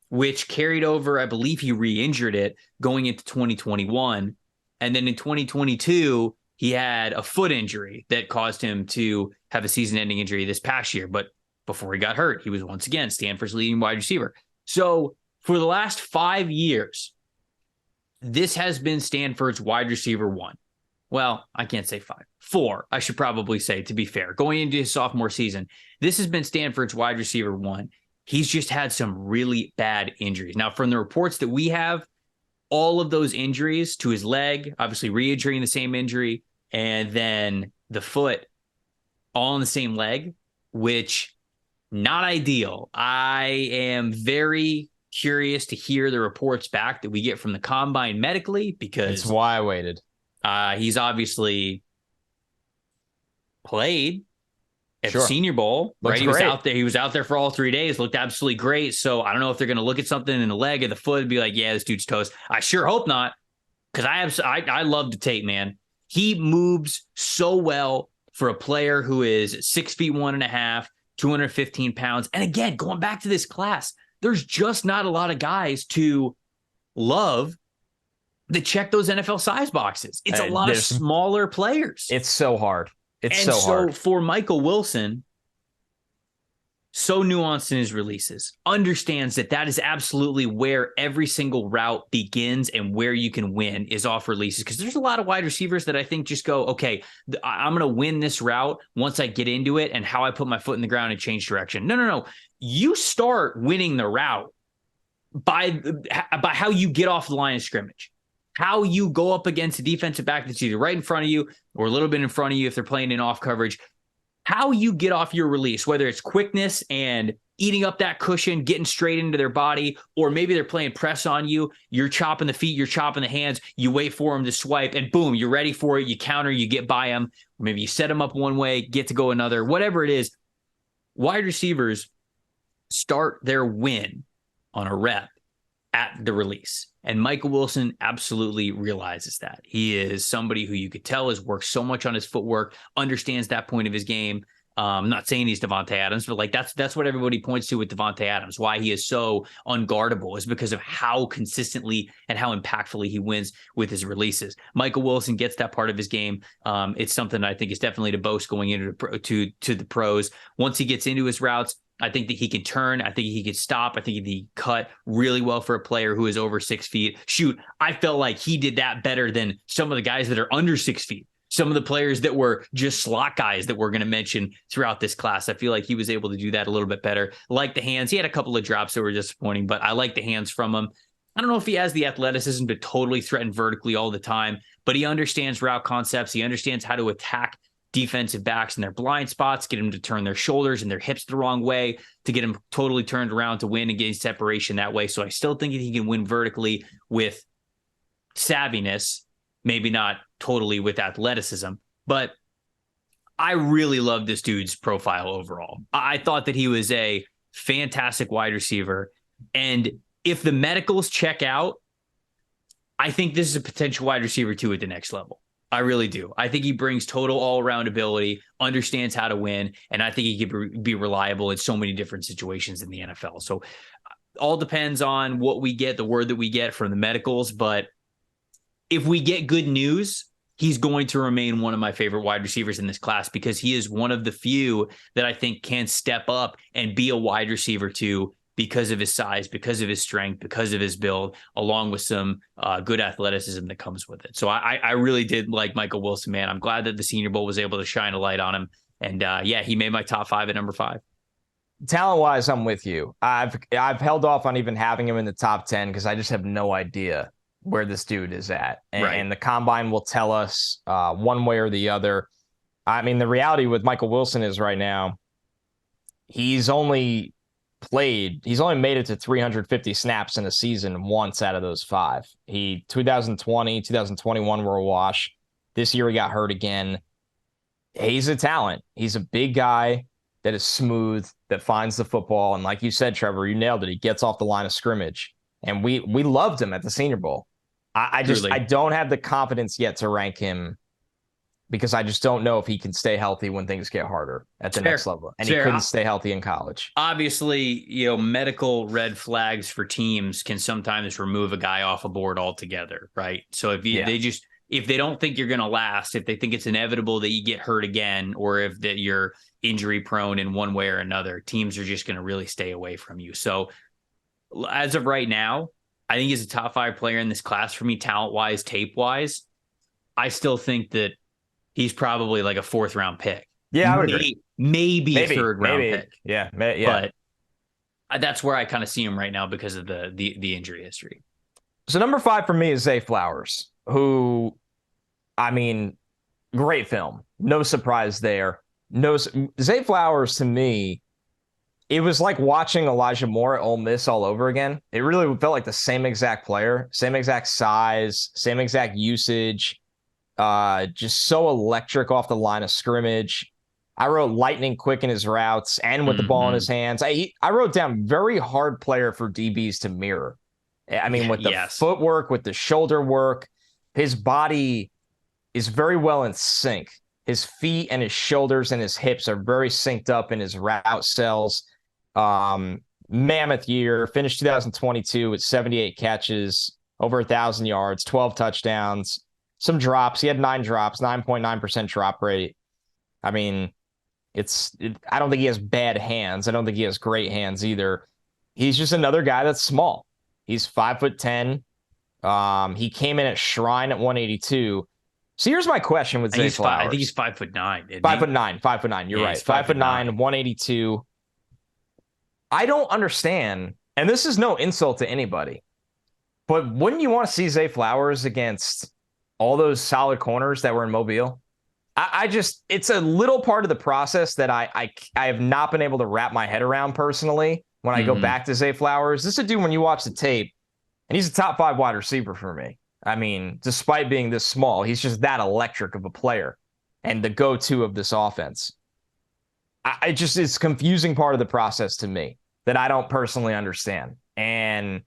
which carried over, I believe he re-injured it going into 2021. And then in 2022, he had a foot injury that caused him to have a season-ending injury this past year. But before he got hurt, he was once again Stanford's leading wide receiver. So for the last 5 years, this has been Stanford's wide receiver 1. Well, I can't say 5. 4, I should probably say, to be fair. Going into his sophomore season, this has been Stanford's wide receiver 1. He's just had some really bad injuries. Now, from the reports that we have, all of those injuries to his leg, obviously re-injuring the same injury, and then the foot all on the same leg, which not ideal. I am very curious to hear the reports back that we get from the combine medically, because that's why I waited. He's obviously played at the Senior Bowl, right? He was out there for all 3 days, looked absolutely great. So I don't know if they're going to look at something in the leg or the foot and be like, yeah, this dude's toast. I sure hope not, because I love the tape, man. He moves so well for a player who is 6'1.5", 215 pounds. And again, going back to this class, there's just not a lot of guys to love that check those NFL size boxes. It's a lot of smaller players. It's so hard. So for Michael Wilson, so nuanced in his releases, understands that is absolutely where every single route begins and where you can win is off releases. Because there's a lot of wide receivers that I think just go, okay, I'm going to win this route once I get into it and how I put my foot in the ground and change direction. No. You start winning the route by how you get off the line of scrimmage, how you go up against a defensive back that's either right in front of you or a little bit in front of you if they're playing in off coverage. How you get off your release, whether it's quickness and eating up that cushion, getting straight into their body, or maybe they're playing press on you, you're chopping the feet, you're chopping the hands, you wait for them to swipe, and boom, you're ready for it, you counter, you get by them, or maybe you set them up one way, get to go another, whatever it is. Wide receivers start their win on a rep at the release. And Michael Wilson absolutely realizes that. He is somebody who you could tell has worked so much on his footwork, understands that point of his game. I'm not saying he's Devontae Adams, but like that's what everybody points to with Devontae Adams. Why he is so unguardable is because of how consistently and how impactfully he wins with his releases. Michael Wilson gets that part of his game. It's something I think is definitely to boast going into the pros. Once he gets into his routes, I think that he can turn. I think he can stop. I think he cut really well for a player who is over 6 feet. Shoot, I felt like he did that better than some of the guys that are under 6 feet. Some of the players that were just slot guys that we're going to mention throughout this class. I feel like he was able to do that a little bit better. Like the hands. He had a couple of drops that were disappointing, but I like the hands from him. I don't know if he has the athleticism to totally threaten vertically all the time, but he understands route concepts. He understands how to attack defensive backs in their blind spots, get them to turn their shoulders and their hips the wrong way to get them totally turned around to win and gain separation that way. So I still think that he can win vertically with savviness, maybe not totally with athleticism, but I really love this dude's profile overall. I thought that he was a fantastic wide receiver. And if the medicals check out, I think this is a potential wide receiver too at the next level. I really do. I think he brings total all-around ability, understands how to win, and I think he can be reliable in so many different situations in the NFL. So all depends on what we get, the word that we get from the medicals. But if we get good news, he's going to remain one of my favorite wide receivers in this class because he is one of the few that I think can step up and be a wide receiver too, because of his size, because of his strength, because of his build, along with some good athleticism that comes with it. So I really did like Michael Wilson, man. I'm glad that the Senior Bowl was able to shine a light on him. And he made my top 5 at number 5. Talent-wise, I'm with you. I've held off on even having him in the top 10 because I just have no idea where this dude is at. And the combine will tell us one way or the other. I mean, the reality with Michael Wilson is right now, he's only made it to 350 snaps in a season once out of those 5. 2020, 2021 were a wash. This year he got hurt again. He's a talent. He's a big guy that is smooth, that finds the football. And like you said, Trevor, you nailed it. He gets off the line of scrimmage. And we loved him at the Senior Bowl. I don't have the confidence yet to rank him because I just don't know if he can stay healthy when things get harder at the next level. And he couldn't stay healthy in college. Obviously, medical red flags for teams can sometimes remove a guy off a board altogether, right? So if they don't think you're going to last, if they think it's inevitable that you get hurt again, or if that you're injury prone in one way or another, teams are just going to really stay away from you. So as of right now, I think he's a top 5 player in this class for me, talent-wise, tape-wise. I still think that he's probably like a 4th round pick. Yeah, I would agree. Maybe a 3rd round pick. Yeah. But that's where I kind of see him right now because of the injury history. So number 5 for me is Zay Flowers, who, I mean, great film. No surprise there. Zay Flowers, to me, it was like watching Elijah Moore at Ole Miss all over again. It really felt like the same exact player, same exact size, same exact usage. Just so electric off the line of scrimmage. I wrote lightning quick in his routes and with the ball in his hands. I wrote down very hard player for DBs to mirror. I mean, with the footwork, with the shoulder work, his body is very well in sync. His feet and his shoulders and his hips are very synced up in his route cells. Mammoth year, finished 2022 with 78 catches, over 1,000 yards, 12 touchdowns. Some drops. He had 9 drops, 9.9% drop rate. I mean, I don't think he has bad hands. I don't think he has great hands either. He's just another guy that's small. He's 5'10". He came in at Shrine at 182. So here's my question with Zay Flowers. I think he's 5'9". 5'9". You're right. 5'9", 182. I don't understand, and this is no insult to anybody, but wouldn't you want to see Zay Flowers against all those solid corners that were in Mobile? It's a little part of the process that I have not been able to wrap my head around personally when I go back to Zay Flowers. This is a dude, when you watch the tape, and he's a top 5 wide receiver for me. I mean, despite being this small, he's just that electric of a player and the go-to of this offense. It's a confusing part of the process to me that I don't personally understand. And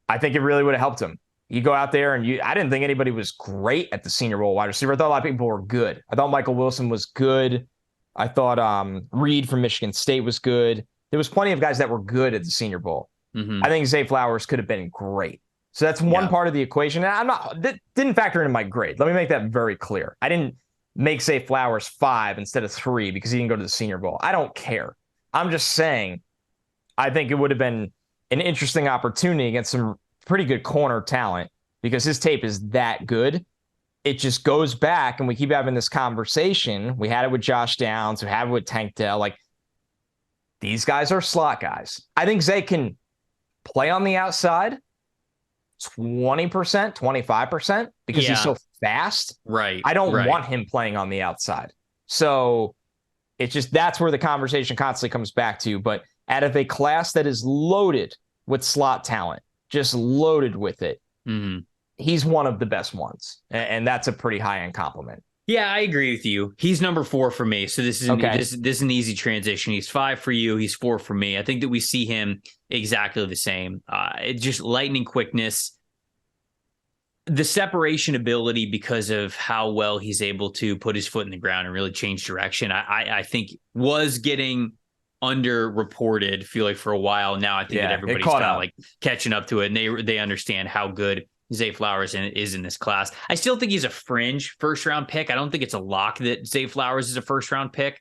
I think it really would have helped him. You go out there and I didn't think anybody was great at the Senior Bowl wide receiver. I thought a lot of people were good. I thought Michael Wilson was good. I thought Reed from Michigan State was good. There was plenty of guys that were good at the Senior Bowl. I think Zay Flowers could have been great. So that's one part of the equation. And that didn't factor into my grade. Let me make that very clear. I didn't make Zay Flowers 5 instead of 3 because he didn't go to the Senior Bowl. I don't care. I'm just saying I think it would have been an interesting opportunity against some pretty good corner talent because his tape is that good. It just goes back, and we keep having this conversation. We had it with Josh Downs. We had it with Tank Dell. Like, these guys are slot guys. I think Zay can play on the outside 20%, 25% because he's so fast. Right. I don't want him playing on the outside. So it's just that's where the conversation constantly comes back to. But out of a class that is loaded with slot talent, just loaded with it, he's one of the best ones. And that's a pretty high-end compliment. Yeah, I agree with you. He's number 4 for me. So this is this is an easy transition. He's 5 for you. He's 4 for me. I think that we see him exactly the same. It's just lightning quickness, the separation ability because of how well he's able to put his foot in the ground and really change direction. I think was getting underreported, feel like for a while now. I think that everybody's kind of like catching up to it, and they understand how good Zay Flowers is in this class. I still think he's a fringe first-round pick. I don't think it's a lock that Zay Flowers is a first-round pick.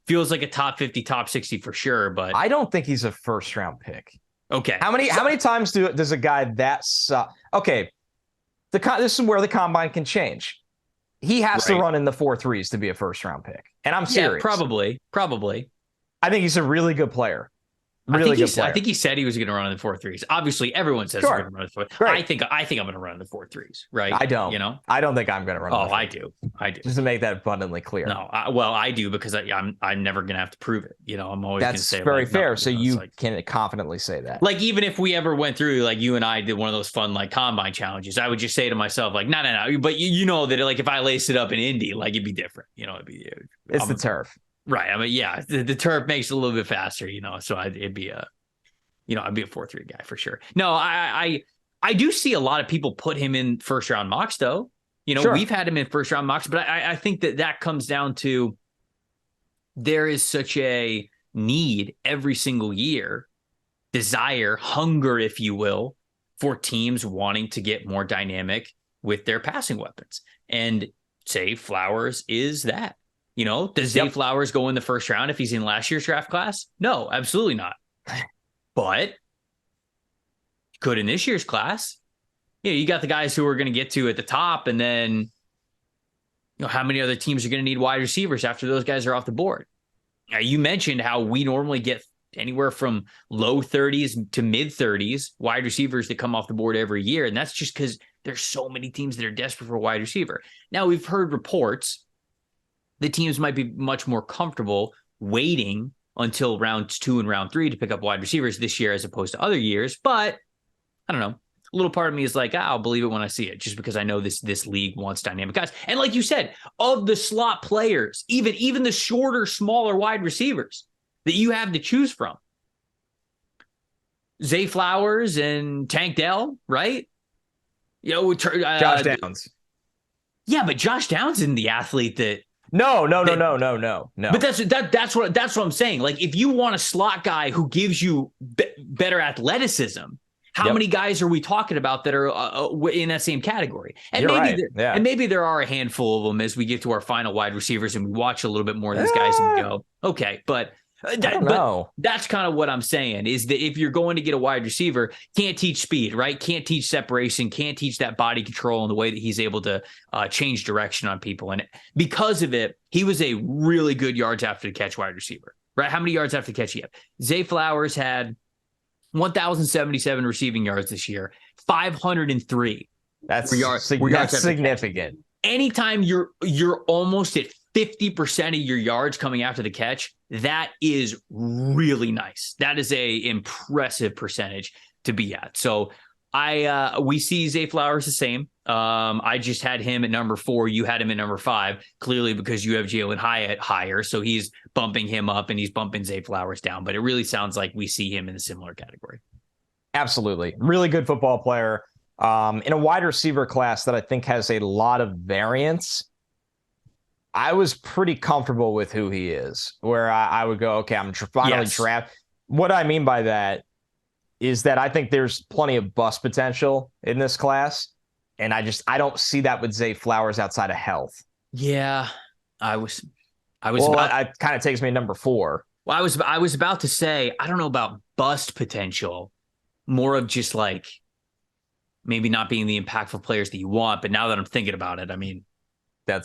Feels like a top 50, top 60 for sure, but I don't think he's a first-round pick. Okay. How many times does a guy that okay, this is where the combine can change. He has to run in the 4.3s to be a first-round pick. And I'm serious. Probably. I think he's a really good player. I think he said he was going to run in the 4.3s. Obviously, everyone says he's going to run in the 4.3s. I think I'm going to run in the 4.3s, right? I don't. I don't think I'm going to run. I do. Just to make that abundantly clear. No, I do because I'm never going to have to prove it. I'm always going to say very fair. So you can confidently say that. Like even if we ever went through, like you and I did one of those fun like combine challenges, I would just say to myself like, no. But you know that like if I lace it up in Indy, like it'd be different. It's the turf. Right. I mean, yeah, the turf makes it a little bit faster, so it'd be I'd be a 4.3 guy for sure. No, I do see a lot of people put him in first round mocks though. We've had him in first round mocks, but I think that comes down to there is such a need every single year, desire, hunger, if you will, for teams wanting to get more dynamic with their passing weapons. And Zay Flowers is that. Does Zay Flowers go in the first round if he's in last year's draft class? No, absolutely not. But could in this year's class. You got the guys who are going to get to at the top, and then how many other teams are going to need wide receivers after those guys are off the board? Now, you mentioned how we normally get anywhere from low 30s to mid 30s wide receivers that come off the board every year, and that's just because there's so many teams that are desperate for a wide receiver. Now, we've heard reports the teams might be much more comfortable waiting until round 2 and round 3 to pick up wide receivers this year as opposed to other years. But I don't know. A little part of me is like, I'll believe it when I see it, just because I know this league wants dynamic guys. And like you said, of the slot players, even the shorter, smaller wide receivers that you have to choose from, Zay Flowers and Tank Dell, right? Josh Downs. Yeah, but Josh Downs isn't the athlete that. No. But that's what I'm saying. Like, if you want a slot guy who gives you better athleticism, how many guys are we talking about that are in that same category? And maybe there are a handful of them as we get to our final wide receivers and we watch a little bit more of these guys and we go, okay, but that's kind of what I'm saying is that if you're going to get a wide receiver, can't teach speed, right? Can't teach separation, can't teach that body control and the way that he's able to change direction on people. And because of it, he was a really good yards after the catch wide receiver, right? How many yards after the catch he had? Zay Flowers had 1,077 receiving yards this year, 503. That's significant. Anytime you're almost at 50% of your yards coming after the catch, that is really nice. That is a impressive percentage to be at. So we see Zay Flowers the same. I just had him at number 4. You had him at number 5, clearly because you have Jalin Hyatt higher. So he's bumping him up and he's bumping Zay Flowers down. But it really sounds like we see him in a similar category. Absolutely. Really good football player. In a wide receiver class that I think has a lot of variance, I was pretty comfortable with who he is, where I would go, okay, I'm finally draft. What I mean by that is that I think there's plenty of bust potential in this class. And I don't see that with Zay Flowers outside of health. Yeah, that kind of takes me to number 4. Well, I was about to say, I don't know about bust potential, more of just like maybe not being the impactful players that you want. But now that I'm thinking about it, I mean, I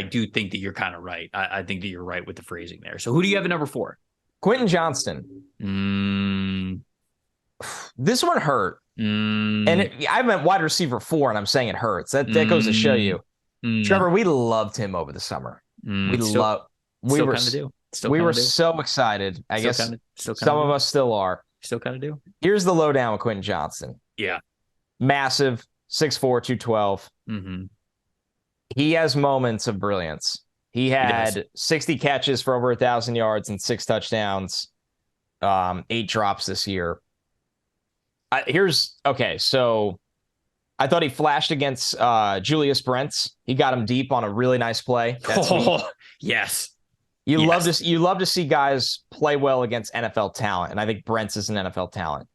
do think that you're kind of right. I think that you're right with the phrasing there. So who do you have at number 4? Quentin Johnston. This one hurt. I meant wide receiver 4, and I'm saying it hurts. That goes to show you. Trevor, we loved him over the summer. We were so excited. I guess some of us still are. Still kind of do. Here's the lowdown with Quentin Johnston. Yeah. Massive, 6'4", 212. He has moments of brilliance. He had 60 catches for over 1,000 yards and 6 touchdowns, 8 drops this year. So I thought he flashed against Julius Brents. He got him deep on a really nice play. Yes. You love to see guys play well against NFL talent, and I think Brents is an NFL talent.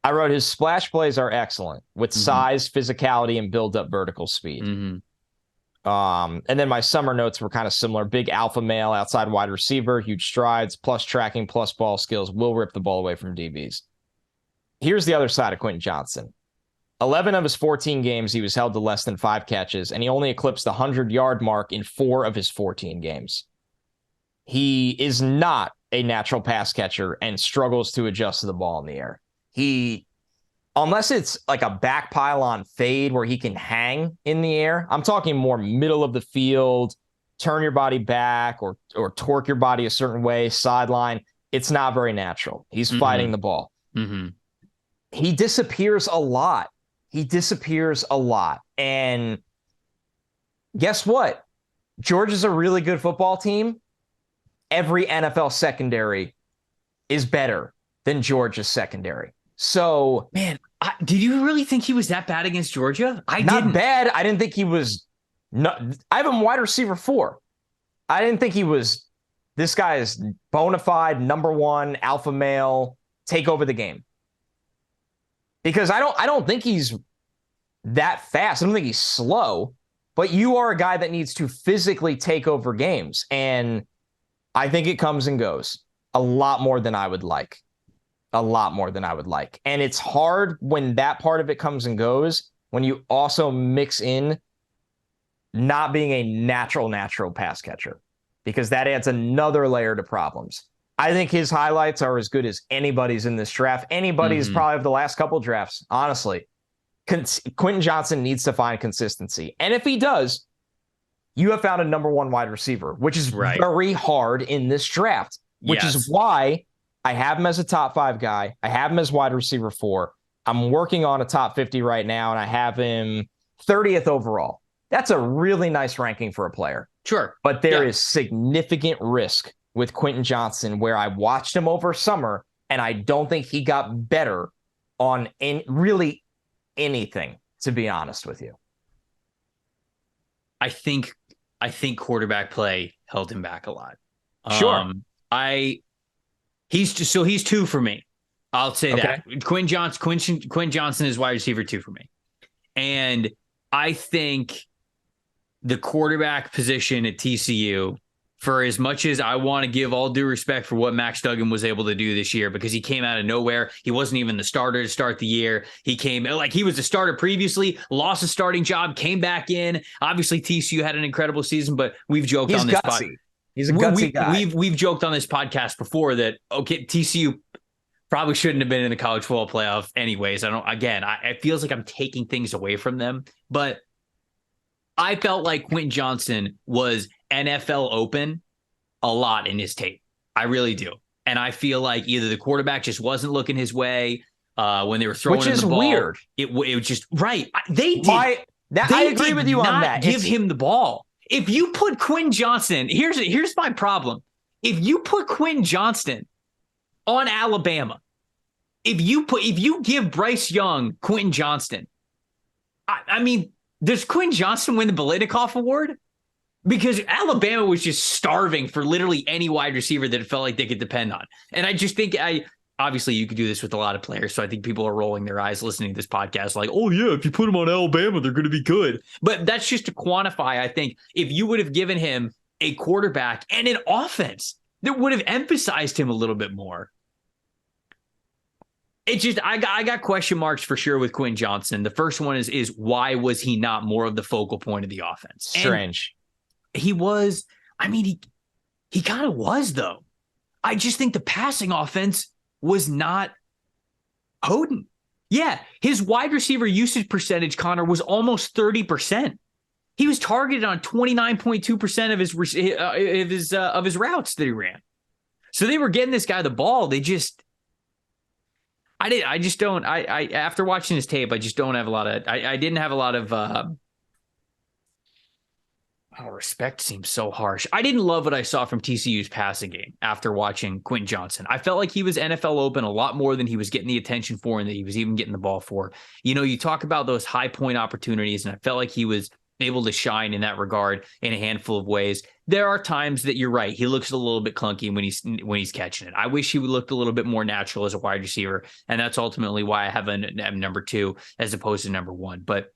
I wrote his splash plays are excellent with size, physicality, and build-up vertical speed. And then my summer notes were kind of similar. Big alpha male, outside wide receiver, huge strides, plus tracking, plus ball skills, will rip the ball away from DBs. Here's the other side of Quentin Johnston. 11 of his 14 games, he was held to less than 5 catches, and he only eclipsed the 100-yard mark in 4 of his 14 games. He is not a natural pass catcher and struggles to adjust to the ball in the air. Unless it's like a back pylon fade where he can hang in the air, I'm talking more middle of the field, turn your body back or torque your body a certain way, sideline. It's not very natural. He's fighting the ball. He disappears a lot. And guess what? Georgia's a really good football team. Every NFL secondary is better than Georgia's secondary. So, man, did you really think he was that bad against Georgia? Not bad. I didn't think he was. I have him wide receiver 4. I didn't think he was. This guy is bona fide number 1 alpha male. Take over the game. Because I don't think he's that fast. I don't think he's slow. But you are a guy that needs to physically take over games, and I think it comes and goes a lot more than I would like. And it's hard when that part of it comes and goes, when you also mix in not being a natural pass catcher, because that adds another layer to problems. I think his highlights are as good as anybody's in this draft. Anybody's probably of the last couple drafts, honestly. Quentin Johnston needs to find consistency. And if he does, you have found a number 1 wide receiver, which is very hard in this draft, which is why I have him as a top 5 guy. I have him as wide receiver 4. I'm working on a top 50 right now, and I have him 30th overall. That's a really nice ranking for a player. Sure. But there is significant risk with Quentin Johnston, where I watched him over summer, and I don't think he got better on really anything, to be honest with you. I think quarterback play held him back a lot. Sure. He's 2 for me. I'll say that. Quentin Johnston is wide receiver 2 for me. And I think the quarterback position at TCU, for as much as I want to give all due respect for what Max Duggan was able to do this year, because he came out of nowhere. He wasn't even the starter to start the year. He was the starter previously, lost a starting job, came back in. Obviously, TCU had an incredible season, but we've joked on this podcast. He's a gutsy guy. We've joked on this podcast before that, TCU probably shouldn't have been in the college football playoff anyways. It feels like I'm taking things away from them, but I felt like Quentin Johnston was NFL open a lot in his tape. I really do. And I feel like either the quarterback just wasn't looking his way when they were throwing him the ball. Which is weird. It was just right. They did. I agree with you on that. Give him the ball. If you put Quentin Johnston, here's my problem. If you put Quentin Johnston on Alabama, if you give Bryce Young Quentin Johnston, I mean, does Quentin Johnston win the Biletnikoff Award? Because Alabama was just starving for literally any wide receiver that it felt like they could depend on. And I just think obviously you could do this with a lot of players. So I think people are rolling their eyes listening to this podcast like, oh yeah, if you put them on Alabama, they're going to be good. But that's just to quantify. I think if you would have given him a quarterback and an offense that would have emphasized him a little bit more. It's just, I got question marks for sure with Quentin Johnston. The first one is why was he not more of the focal point of the offense? Strange. And he was, I mean, he kind of was though. I just think the passing offense was not potent. Yeah, his wide receiver usage percentage, Connor, was almost 30%. He was targeted on 29.2% of his routes that he ran. So they were getting this guy the ball. They just, I just don't. After watching his tape, I just don't have a lot of. I didn't have a lot of. Respect seems so harsh. I didn't love what I saw from TCU's passing game after watching Quentin Johnston. I felt like he was NFL open a lot more than he was getting the attention for and that he was even getting the ball for. You know, you talk about those high point opportunities, and I felt like he was able to shine in that regard in a handful of ways. There are times that you're right. He looks a little bit clunky when he's catching it. I wish he would look a little bit more natural as a wide receiver. And that's ultimately why I have a number 2 as opposed to number 1. But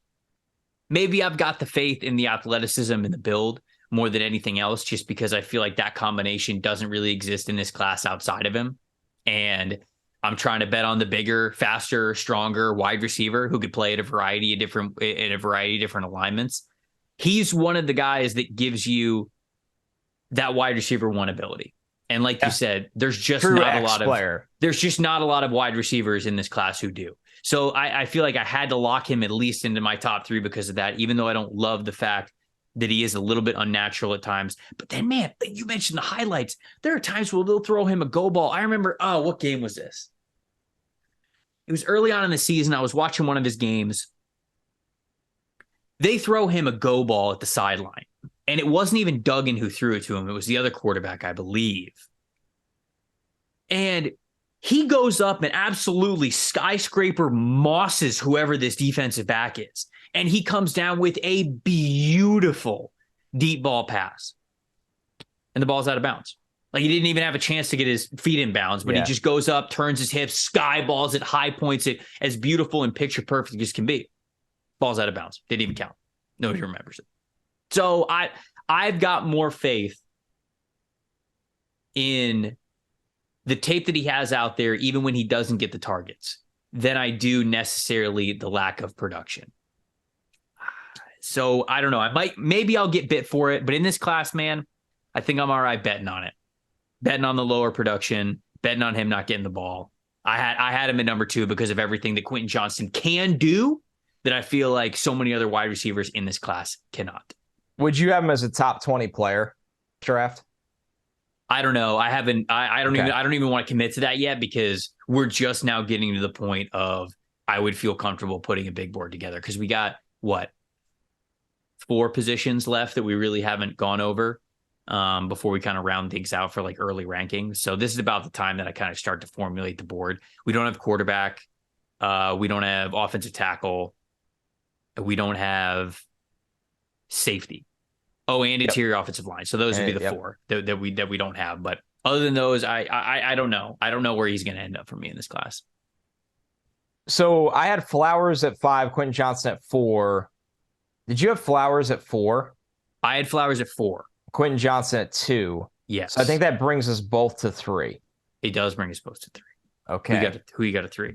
maybe I've got the faith in the athleticism and the build more than anything else, just because I feel like that combination doesn't really exist in this class outside of him. And I'm trying to bet on the bigger, faster, stronger wide receiver who could play at a variety of different alignments. He's one of the guys that gives you that wide receiver 1 ability. And like you said, there's just not a lot of wide receivers in this class who do. So I feel like I had to lock him at least into my top 3 because of that, even though I don't love the fact that he is a little bit unnatural at times. But then, man, you mentioned the highlights. There are times where they'll throw him a go ball. I remember, what game was this? It was early on in the season. I was watching one of his games. They throw him a go ball at the sideline. And it wasn't even Duggan who threw it to him. It was the other quarterback, I believe. And he goes up and absolutely skyscraper mosses whoever this defensive back is. And he comes down with a beautiful deep ball pass. And the ball's out of bounds. Like, he didn't even have a chance to get his feet in bounds, but he just goes up, turns his hips, sky balls it, high points it, as beautiful and picture perfect as can be. Ball's out of bounds. Didn't even count. Nobody remembers it. So I've got more faith in the tape that he has out there, even when he doesn't get the targets, than I do necessarily the lack of production. So I don't know. Maybe I'll get bit for it, but in this class, man, I think I'm all right betting on it. Betting on the lower production, betting on him not getting the ball. I had him at number 2 because of everything that Quentin Johnston can do that I feel like so many other wide receivers in this class cannot. Would you have him as a top 20 player draft? I don't know. I haven't. I don't even want to commit to that yet because we're just now getting to the point of I would feel comfortable putting a big board together because we got 4 positions left that we really haven't gone over before we kind of round things out for like early rankings. So this is about the time that I kind of start to formulate the board. We don't have quarterback. We don't have offensive tackle. We don't have safety. Oh, and interior offensive line. So those would be the 4 that we don't have. But other than those, I don't know. I don't know where he's going to end up for me in this class. So I had Flowers at 5, Quentin Johnston at 4. Did you have Flowers at 4? I had Flowers at 4. Quentin Johnston at 2. Yes. So I think that brings us both to 3. It does bring us both to 3. Okay. Who you got at 3?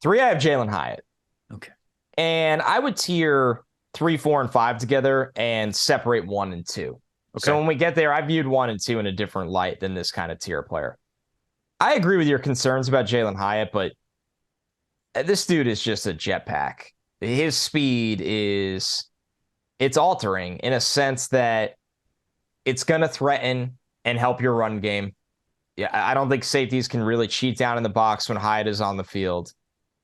3, I have Jalin Hyatt. Okay. And I would tier 3, 4, and 5 together and separate 1 and 2. Okay. So when we get there, I viewed 1 and 2 in a different light than this kind of tier player. I agree with your concerns about Jalin Hyatt, but this dude is just a jetpack. His speed it's altering in a sense that it's going to threaten and help your run game. Yeah, I don't think safeties can really cheat down in the box when Hyatt is on the field.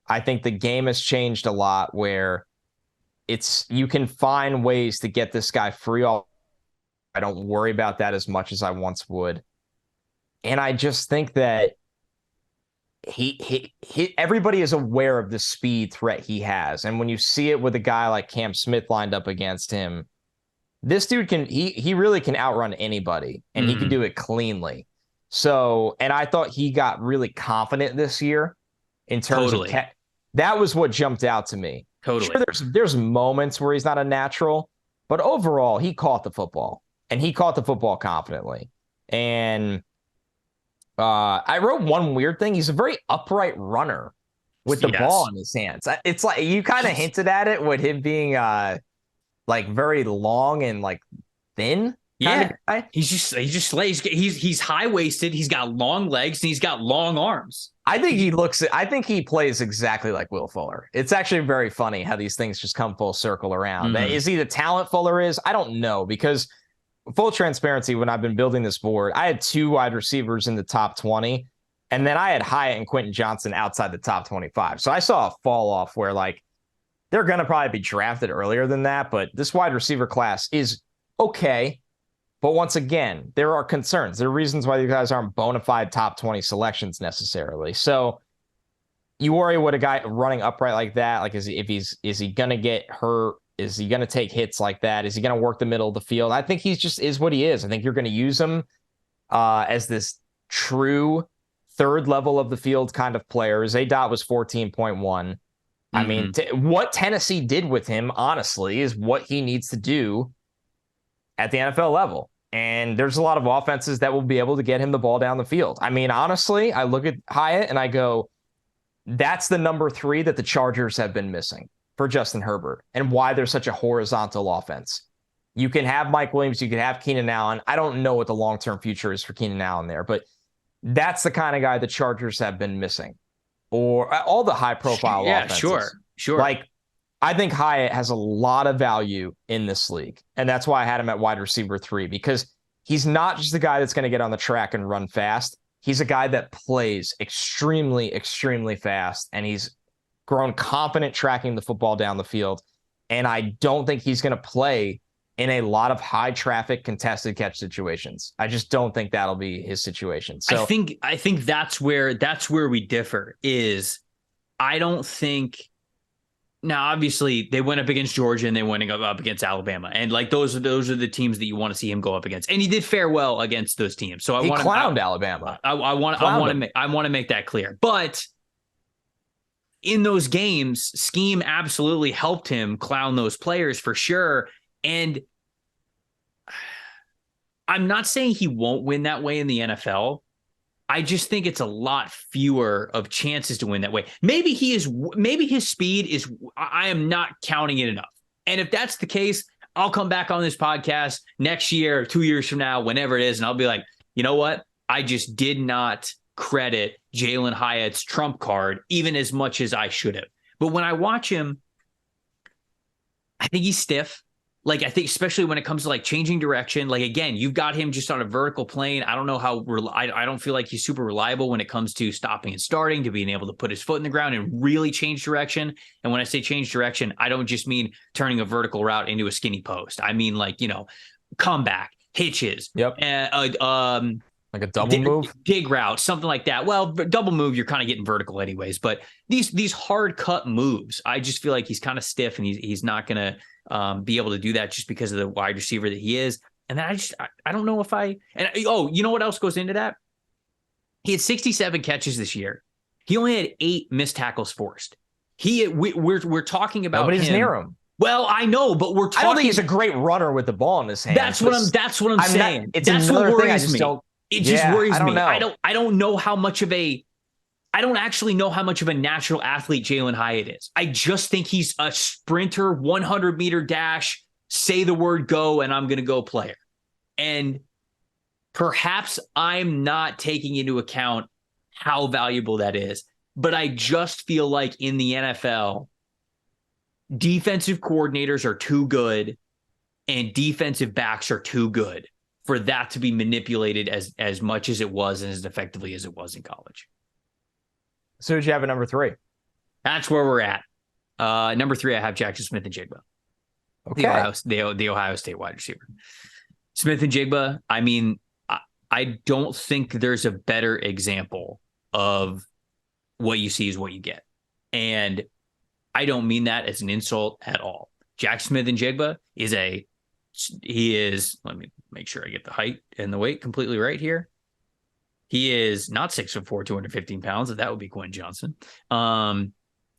I think the game has changed a lot where you can find ways to get this guy free. I don't worry about that as much as I once would. And I just think that everybody is aware of the speed threat he has. And when you see it with a guy like Cam Smith lined up against him, this dude he really can outrun anybody, and he can do it cleanly. So, and I thought he got really confident this year in terms of that was what jumped out to me. Totally. Sure, there's moments where he's not a natural, but overall he caught the football, and he caught the football confidently. And I wrote one weird thing. He's a very upright runner with the ball in his hands. It's like you kind of hinted at it with him being like very long and like thin. Yeah, he's high-waisted. He's got long legs and he's got long arms. I think he plays exactly like Will Fuller. It's actually very funny how these things just come full circle around. Is he the talent Fuller is? I don't know, because full transparency, when I've been building this board, I had 2 wide receivers in the top 20, and then I had Hyatt and Quentin Johnston outside the top 25. So I saw a fall off where like they're going to probably be drafted earlier than that, but this wide receiver class is okay. But once again, there are concerns. There are reasons why you guys aren't bona fide top 20 selections necessarily. So you worry what a guy running upright like that, like is he going to get hurt? Is he going to take hits like that? Is he going to work the middle of the field? I think he's just is what he is. I think you're going to use him as this true third level of the field kind of player. His ADOT was 14.1. I mean, what Tennessee did with him, honestly, is what he needs to do at the NFL level. And there's a lot of offenses that will be able to get him the ball down the field. I mean, honestly, I look at Hyatt and I go, that's the number 3 that the Chargers have been missing for Justin Herbert, and why there's such a horizontal offense. You can have Mike Williams, you can have Keenan Allen. I don't know what the long-term future is for Keenan Allen there, but that's the kind of guy the Chargers have been missing. Or all the high-profile offenses. Yeah, sure. Like, I think Hyatt has a lot of value in this league, and that's why I had him at wide receiver 3, because he's not just the guy that's going to get on the track and run fast. He's a guy that plays extremely, extremely fast, and he's grown confident tracking the football down the field. And I don't think he's going to play in a lot of high traffic contested catch situations. I just don't think that'll be his situation. So I think that's where we differ. Is I don't think. Now, obviously, they went up against Georgia and they went up against Alabama, and like those are the teams that you want to see him go up against, and he did fare well against those teams. So he clowned Alabama. I want to make that clear. But in those games, scheme absolutely helped him clown those players for sure. And I'm not saying he won't win that way in the NFL. I just think it's a lot fewer of chances to win that way. Maybe his speed is, I am not counting it enough. And if that's the case, I'll come back on this podcast next year, 2 years from now, whenever it is. And I'll be like, you know what? I just did not credit Jalin Hyatt's trump card even as much as I should have. But when I watch him, I think he's stiff. Like, I think especially when it comes to like changing direction, like, again, you've got him just on a vertical plane. I don't know how, I don't feel like he's super reliable when it comes to stopping and starting, to being able to put his foot in the ground and really change direction. And when I say change direction, I don't just mean turning a vertical route into a skinny post. I mean, like, comeback, hitches. Yep. Like a double move? Dig route, something like that. Well, double move, you're kind of getting vertical anyways. But these hard cut moves, I just feel like he's kind of stiff, and he's not going to be able to do that just because of the wide receiver that he is. And then I don't know if you know what else goes into that? He had 67 catches this year. He only had 8 missed tackles forced. We're talking about nobody's near him. Well, I know, but we're talking. I don't think he's a great runner with the ball in his hands. That's what I'm saying. It's that's another what thing I worries just me. don't. It just worries me. Know. I don't know how much of a. I don't actually know how much of a natural athlete Jalin Hyatt is. I just think he's a sprinter, 100-meter dash, say the word go, and I'm going to go player. And perhaps I'm not taking into account how valuable that is. But I just feel like in the NFL, defensive coordinators are too good and defensive backs are too good for that to be manipulated as much as it was and as effectively as it was in college. So did you have a number 3? That's where we're at. Number 3, I have Jaxon Smith-Njigba. Okay. The Ohio State wide receiver. Smith-Njigba, I mean, I don't think there's a better example of what you see is what you get. And I don't mean that as an insult at all. Jaxon Smith-Njigba is a He is, let me make sure I get the height and the weight completely right here. He is not 6'4", 215 pounds. That would be Quentin Johnston.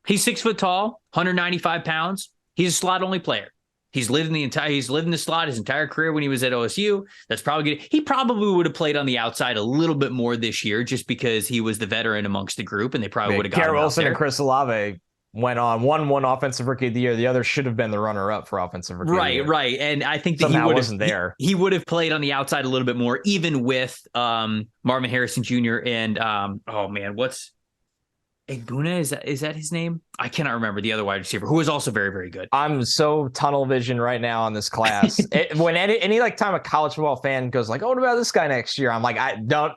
He's 6 foot tall, 195 pounds. He's a slot only player. He's lived in the slot his entire career when he was at OSU. That's probably good. He probably would have played on the outside a little bit more this year just because he was the veteran amongst the group, and they probably would have got him Garrett out Wilson there. and Chris Olave went on one offensive rookie of the year. The other should have been the runner-up for offensive rookie of the year. Right. And I think that he would have played on the outside a little bit more, even with Marvin Harrison Jr. and what's Egbuna? Is that his name? I cannot remember the other wide receiver who is also very, very good. I'm so tunnel vision right now on this class. When any like time a college football fan goes like, "Oh, what about this guy next year?" I'm like,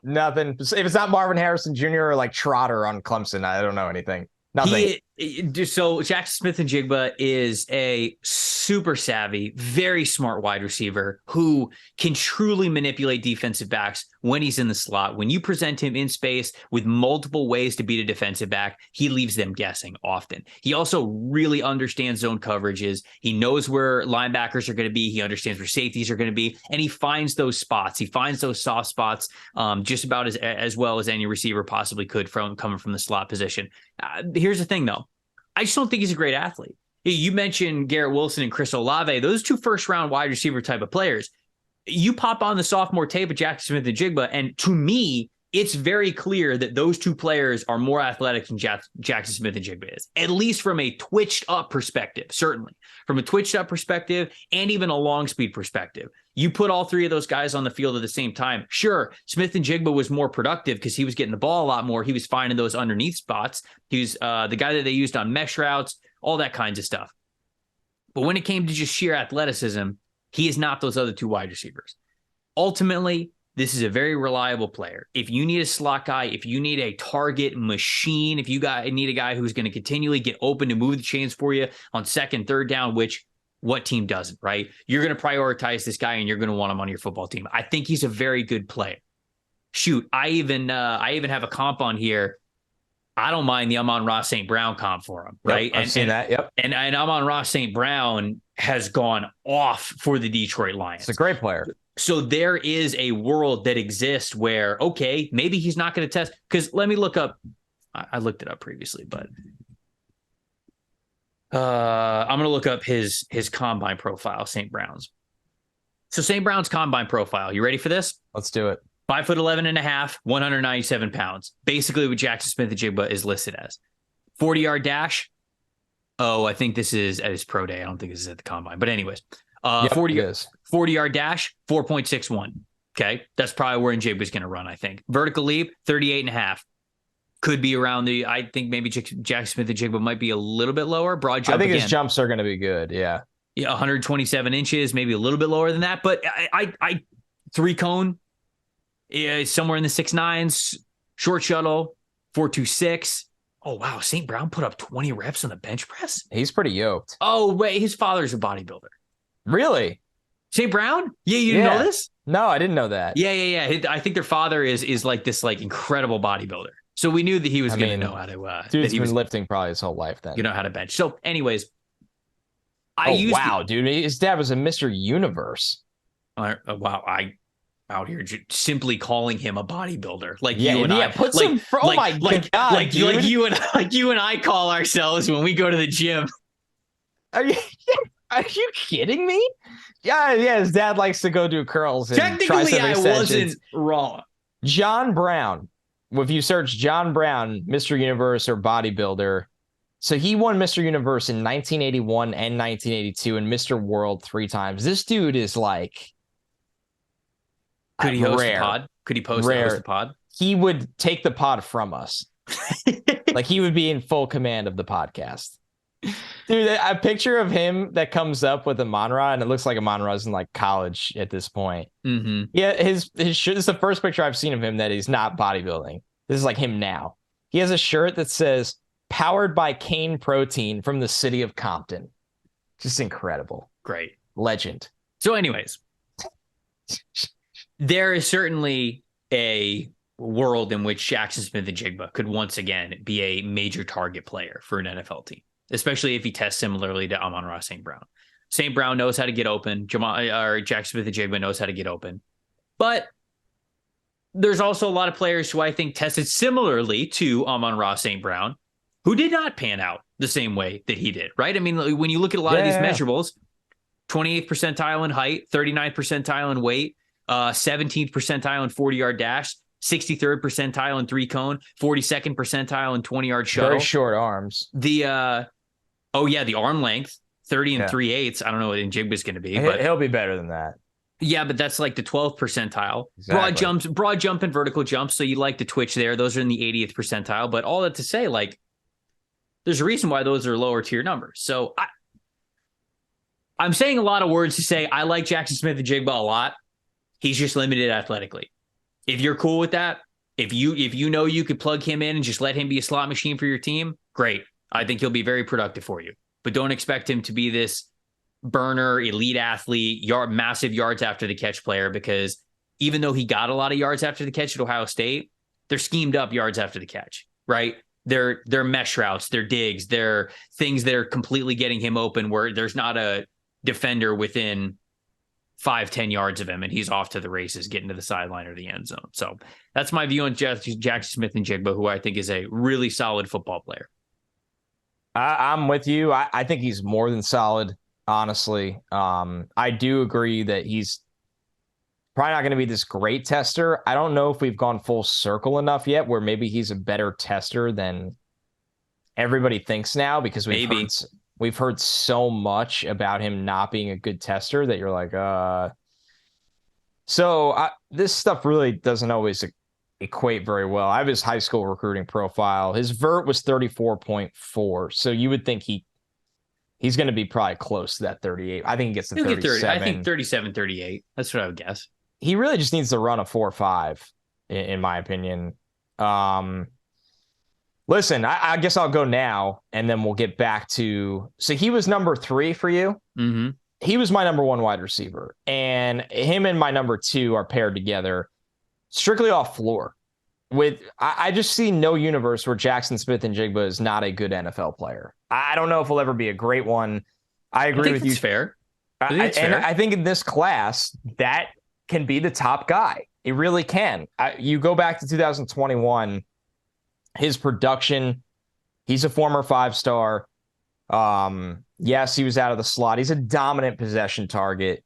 nothing. If it's not Marvin Harrison Jr. or like Trotter on Clemson, I don't know anything. Nothing. So Jaxon Smith-Njigba is a super savvy, very smart wide receiver who can truly manipulate defensive backs when he's in the slot. When you present him in space with multiple ways to beat a defensive back, he leaves them guessing often. He also really understands zone coverages. He knows where linebackers are going to be. He understands where safeties are going to be, and he finds those spots. He finds those soft spots just about as well as any receiver possibly could coming from the slot position. Here's the thing, though. I just don't think he's a great athlete. You mentioned Garrett Wilson and Chris Olave. Those 2 first-round wide receiver type of players. You pop on the sophomore tape of Jaxon Smith-Njigba, and to me, it's very clear that those 2 players are more athletic than Jaxon Smith-Njigba is, at least from a twitched-up perspective, certainly. From a twitched-up perspective and even a long-speed perspective. You put all 3 of those guys on the field at the same time. Sure, Smith-Njigba was more productive because he was getting the ball a lot more. He was finding those underneath spots. He was the guy that they used on mesh routes, all that kinds of stuff. But when it came to just sheer athleticism, he is not those other 2 wide receivers. Ultimately, this is a very reliable player. If you need a slot guy, if you need a target machine, if you need a guy who's going to continually get open to move the chains for you on second, third down, which what team doesn't, right? You're going to prioritize this guy and you're going to want him on your football team. I think he's a very good player. Shoot, I even have a comp on here. I don't mind the Amon-Ra St. Brown comp for him, right? I've seen that. Yep. And Amon-Ra St. Brown has gone off for the Detroit Lions. It's a great player. So there is a world that exists where, okay, maybe he's not going to test. Because let me look up. I looked it up previously, but I'm going to look up his combine profile, St. Brown's. So St. Brown's combine profile. You ready for this? Let's do it. 5'11.5", 197 pounds. Basically what Jaxon Smith-Njigba is listed as. 40-yard dash. Oh, I think this is at his pro day. I don't think this is at the combine. But anyways, 40-yard dash, 4.61. Okay, that's probably where Njigba's going to run, I think. Vertical leap, 38.5. Could be around I think maybe Jaxon Smith-Njigba might be a little bit lower. Broad jump. I think his jumps are going to be good. Yeah. 127 inches, maybe a little bit lower than that. But I 3-cone, somewhere in the 6'9s, short shuttle, 4.26. Oh, wow. St. Brown put up 20 reps on the bench press? He's pretty yoked. Oh, wait. His father's a bodybuilder. Really? St. Brown? Yeah, you didn't know this? No, I didn't know that. Yeah. I think their father is like this like incredible bodybuilder. So we knew that he was going to know how to. Dude's been lifting probably his whole life then. You know how to bench. So, anyways, dude, his dad was a Mr. Universe. Wow, I out here simply calling him a bodybuilder, like you and I. Put some. Oh my god, like you and I call ourselves when we go to the gym. Are you kidding me? Yeah. His dad likes to go do curls. And technically, I wasn't wrong. John Brown. If you search John Brown, Mr. Universe or bodybuilder, so he won Mr. Universe in 1981 and 1982 and Mr. World 3 times. This dude is like. Could he host a pod? Could he host a pod? He would take the pod from us. Like he would be in full command of the podcast. Dude, a picture of him that comes up with Amon-Ra, and it looks like Amon-Ra's in like college at this point. Mm-hmm. Yeah, his shirt. This is the first picture I've seen of him that he's not bodybuilding. This is like him now. He has a shirt that says "Powered by Cane Protein" from the city of Compton. Just incredible. Great. Legend. So, anyways, there is certainly a world in which Jaxon Smith-Njigba could once again be a major target player for an NFL team, especially if he tests similarly to Amon-Ra St. Brown. St. Brown knows how to get open. Jaxon Smith-Njigba knows how to get open. But there's also a lot of players who I think tested similarly to Amon-Ra St. Brown, who did not pan out the same way that he did, right? I mean, when you look at a lot of these measurables, 28th percentile in height, 39th percentile in weight, 17th percentile in 40-yard dash, 63rd percentile in 3-cone, 42nd percentile in 20-yard shuttle. Very short arms. The arm length, 30 and 3/8. I don't know what Njigba's going to be, but he'll be better than that. Yeah, but that's like the 12th percentile. Exactly. Broad jump and vertical jump. So you like the twitch there. Those are in the 80th percentile. But all that to say, like, there's a reason why those are lower tier numbers. So I'm saying a lot of words to say I like Jaxon Smith-Njigba a lot. He's just limited athletically. If you're cool with that, if you know you could plug him in and just let him be a slot machine for your team, great. I think he'll be very productive for you. But don't expect him to be this burner, elite athlete, massive yards after the catch player, because even though he got a lot of yards after the catch at Ohio State, they're schemed up yards after the catch, right? They're mesh routes, they're digs, they're things that are completely getting him open where there's not a defender within 5-10 yards of him and he's off to the races, getting to the sideline or the end zone. So that's my view on Jaxon Smith-Njigba, who I think is a really solid football player. I'm with you. I think he's more than solid. Honestly, I do agree that he's probably not going to be this great tester. I don't know if we've gone full circle enough yet where maybe he's a better tester than everybody thinks now, because we've heard so much about him not being a good tester that you're like, this stuff really doesn't always equate very well. I have his high school recruiting profile. His vert was 34.4. So you would think he's going to be probably close to that 38. I think he gets to 37. I think 37, 38. That's what I would guess. He really just needs to run a 4.5, in my opinion. Listen, I guess I'll go now, and then we'll get back to... So he was number 3 for you. Mm-hmm. He was my number 1 wide receiver, and him and my number 2 are paired together strictly off floor. I just see no universe where Jaxon Smith-Njigba is not a good NFL player. I don't know if he'll ever be a great one. I agree with you. Fair. I think in this class, that can be the top guy. It really can. You go back to 2021, his production, he's a former 5-star. Yes, he was out of the slot. He's a dominant possession target.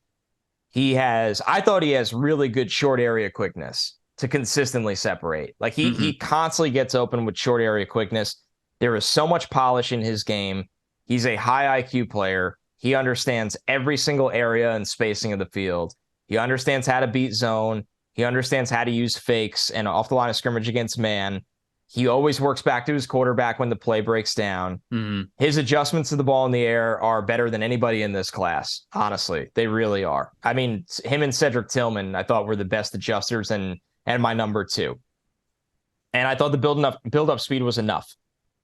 I thought he has really good short area quickness to consistently separate. Like he constantly gets open with short area quickness. There is so much polish in his game. He's a high IQ player. He understands every single area and spacing of the field. He understands how to beat zone. He understands how to use fakes and off the line of scrimmage against man. He always works back to his quarterback when the play breaks down. Mm-hmm. His adjustments to the ball in the air are better than anybody in this class. Honestly, they really are. I mean, him and Cedric Tillman, I thought were the best adjusters and my number 2. And I thought the build-up speed was enough.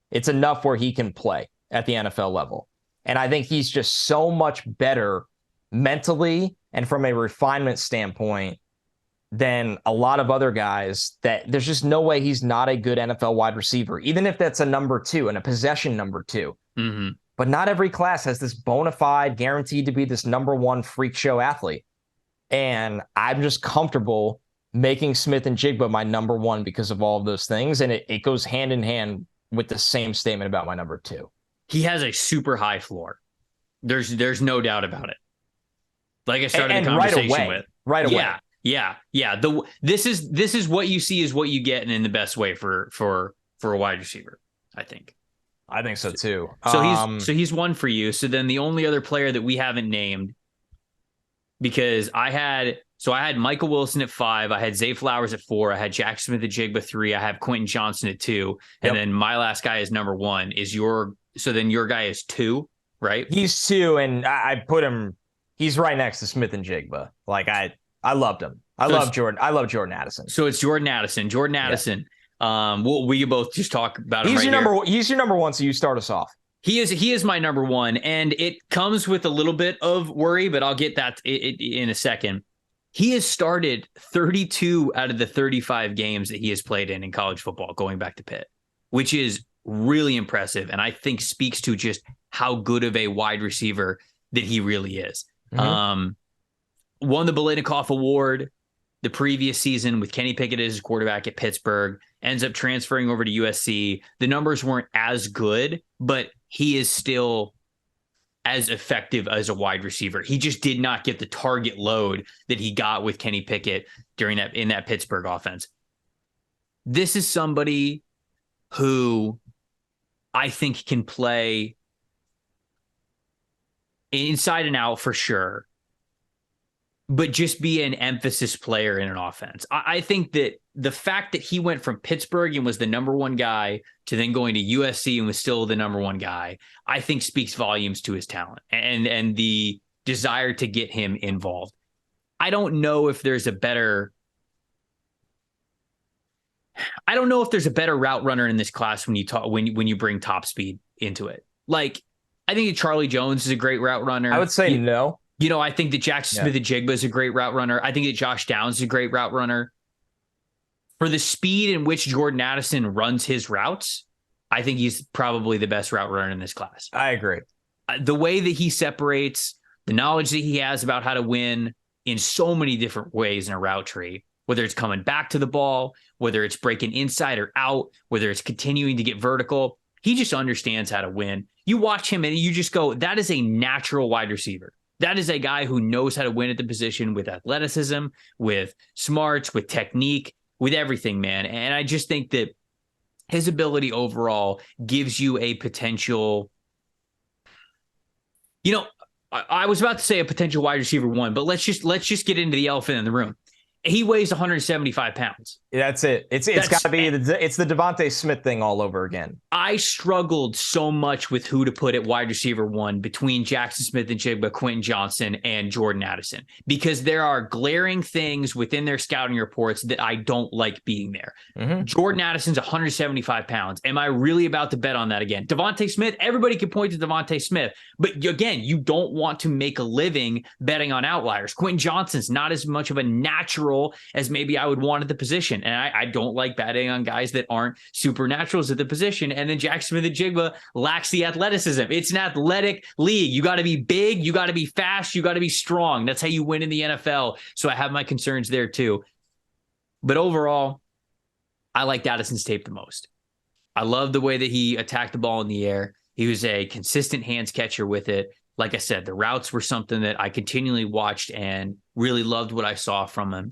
It's enough where he can play at the NFL level. And I think he's just so much better mentally and from a refinement standpoint than a lot of other guys that there's just no way he's not a good NFL wide receiver, even if that's a number 2 and a possession number 2. Mm-hmm. But not every class has this bona fide, guaranteed to be this number 1 freak show athlete. And I'm just comfortable making Smith-Njigba my number 1 because of all of those things. And it goes hand in hand with the same statement about my number 2. He has a super high floor. There's no doubt about it. Like I started the conversation with. Right away. Yeah. This is what you see is what you get, and in the best way for a wide receiver, I think. I think so too. So he's 1 for you. So then the only other player that we haven't named, because I had Michael Wilson at 5, I had Zay Flowers at 4, I had Jaxon Smith-Njigba 3, I have Quentin Johnston at 2, and then my last guy is number 1. So then your guy is 2, right? He's 2, and I put him. He's right next to Smith-Njigba. Like I loved him. I love Jordan Addison. So it's Jordan Addison. We both just talk about him. He's your number 1. So you start us off. He is my number 1, and it comes with a little bit of worry, but I'll get that in a second. He has started 32 out of the 35 games that he has played in college football, going back to Pitt, which is really impressive, and I think speaks to just how good of a wide receiver that he really is. Won the Biletnikoff Award the previous season with Kenny Pickett as his quarterback at Pittsburgh, ends up transferring over to USC. The numbers weren't as good, but he is still as effective as a wide receiver. He just did not get the target load that he got with Kenny Pickett in that Pittsburgh offense. This is somebody who I think can play inside and out for sure, but just be an emphasis player in an offense. I think that the fact that he went from Pittsburgh and was the number one guy to then going to USC and was still the number one guy, I think speaks volumes to his talent and the desire to get him involved. I don't know if there's a better route runner in this class when you bring top speed into it. Like, I think that Charlie Jones is a great route runner. I would say no. I think that Jaxon Smith-Njigba is a great route runner. I think that Josh Downs is a great route runner. For the speed in which Jordan Addison runs his routes, I think he's probably the best route runner in this class. I agree. The way that he separates, the knowledge that he has about how to win in so many different ways in a route tree, whether it's coming back to the ball, whether it's breaking inside or out, whether it's continuing to get vertical, he just understands how to win. You watch him and you just go, that is a natural wide receiver. That is a guy who knows how to win at the position with athleticism, with smarts, with technique, with everything, man. And I just think that his ability overall gives you a potential, I was about to say a potential wide receiver one, but let's just get into the elephant in the room. He weighs 175 pounds. That's it. It's got to be it's the Devontae Smith thing all over again. I struggled so much with who to put at wide receiver one between Jaxon Smith-Njigba, Quentin Johnston, and Jordan Addison, because there are glaring things within their scouting reports that I don't like being there. Jordan Addison's 175 pounds. Am I really about to bet on that again? Devontae Smith, everybody can point to Devontae Smith, but again, you don't want to make a living betting on outliers. Quentin Johnston's not as much of a natural as maybe I would want at the position. And I don't like betting on guys that aren't supernaturals at the position. And then Jaxon Smith-Njigba lacks the athleticism. It's an athletic league. You got to be big. You got to be fast. You got to be strong. That's how you win in the NFL. So I have my concerns there too. But overall, I liked Addison's tape the most. I love the way that he attacked the ball in the air. He was a consistent hands catcher with it. Like I said, the routes were something that I continually watched and really loved what I saw from him.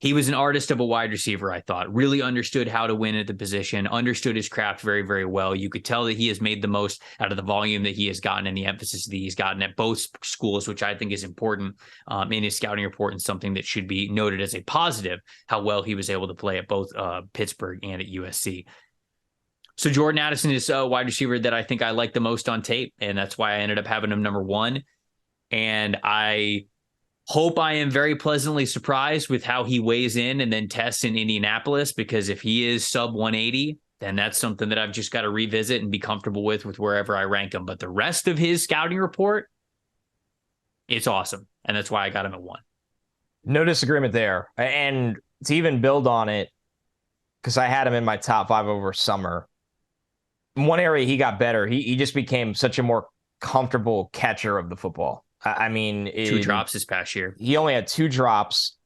He was an artist of a wide receiver, I thought. Really understood how to win at the position, understood his craft very, very well. You could tell that he has made the most out of the volume that he has gotten and the emphasis that he's gotten at both schools, which I think is important in his scouting report and something that should be noted as a positive, how well he was able to play at both Pittsburgh and at USC. So Jordan Addison is a wide receiver that I think I like the most on tape, and that's why I ended up having him number one. And I hope I am very pleasantly surprised with how he weighs in and then tests in Indianapolis, because if he is sub 180, then that's something that I've just got to revisit and be comfortable with wherever I rank him. But the rest of his scouting report, it's awesome. And that's why I got him at one. No disagreement there. And to even build on it, because I had him in my top 5 over summer, in one area he got better. He just became such a more comfortable catcher of the football. I mean, 2 drops this past year. He only had 2 drops.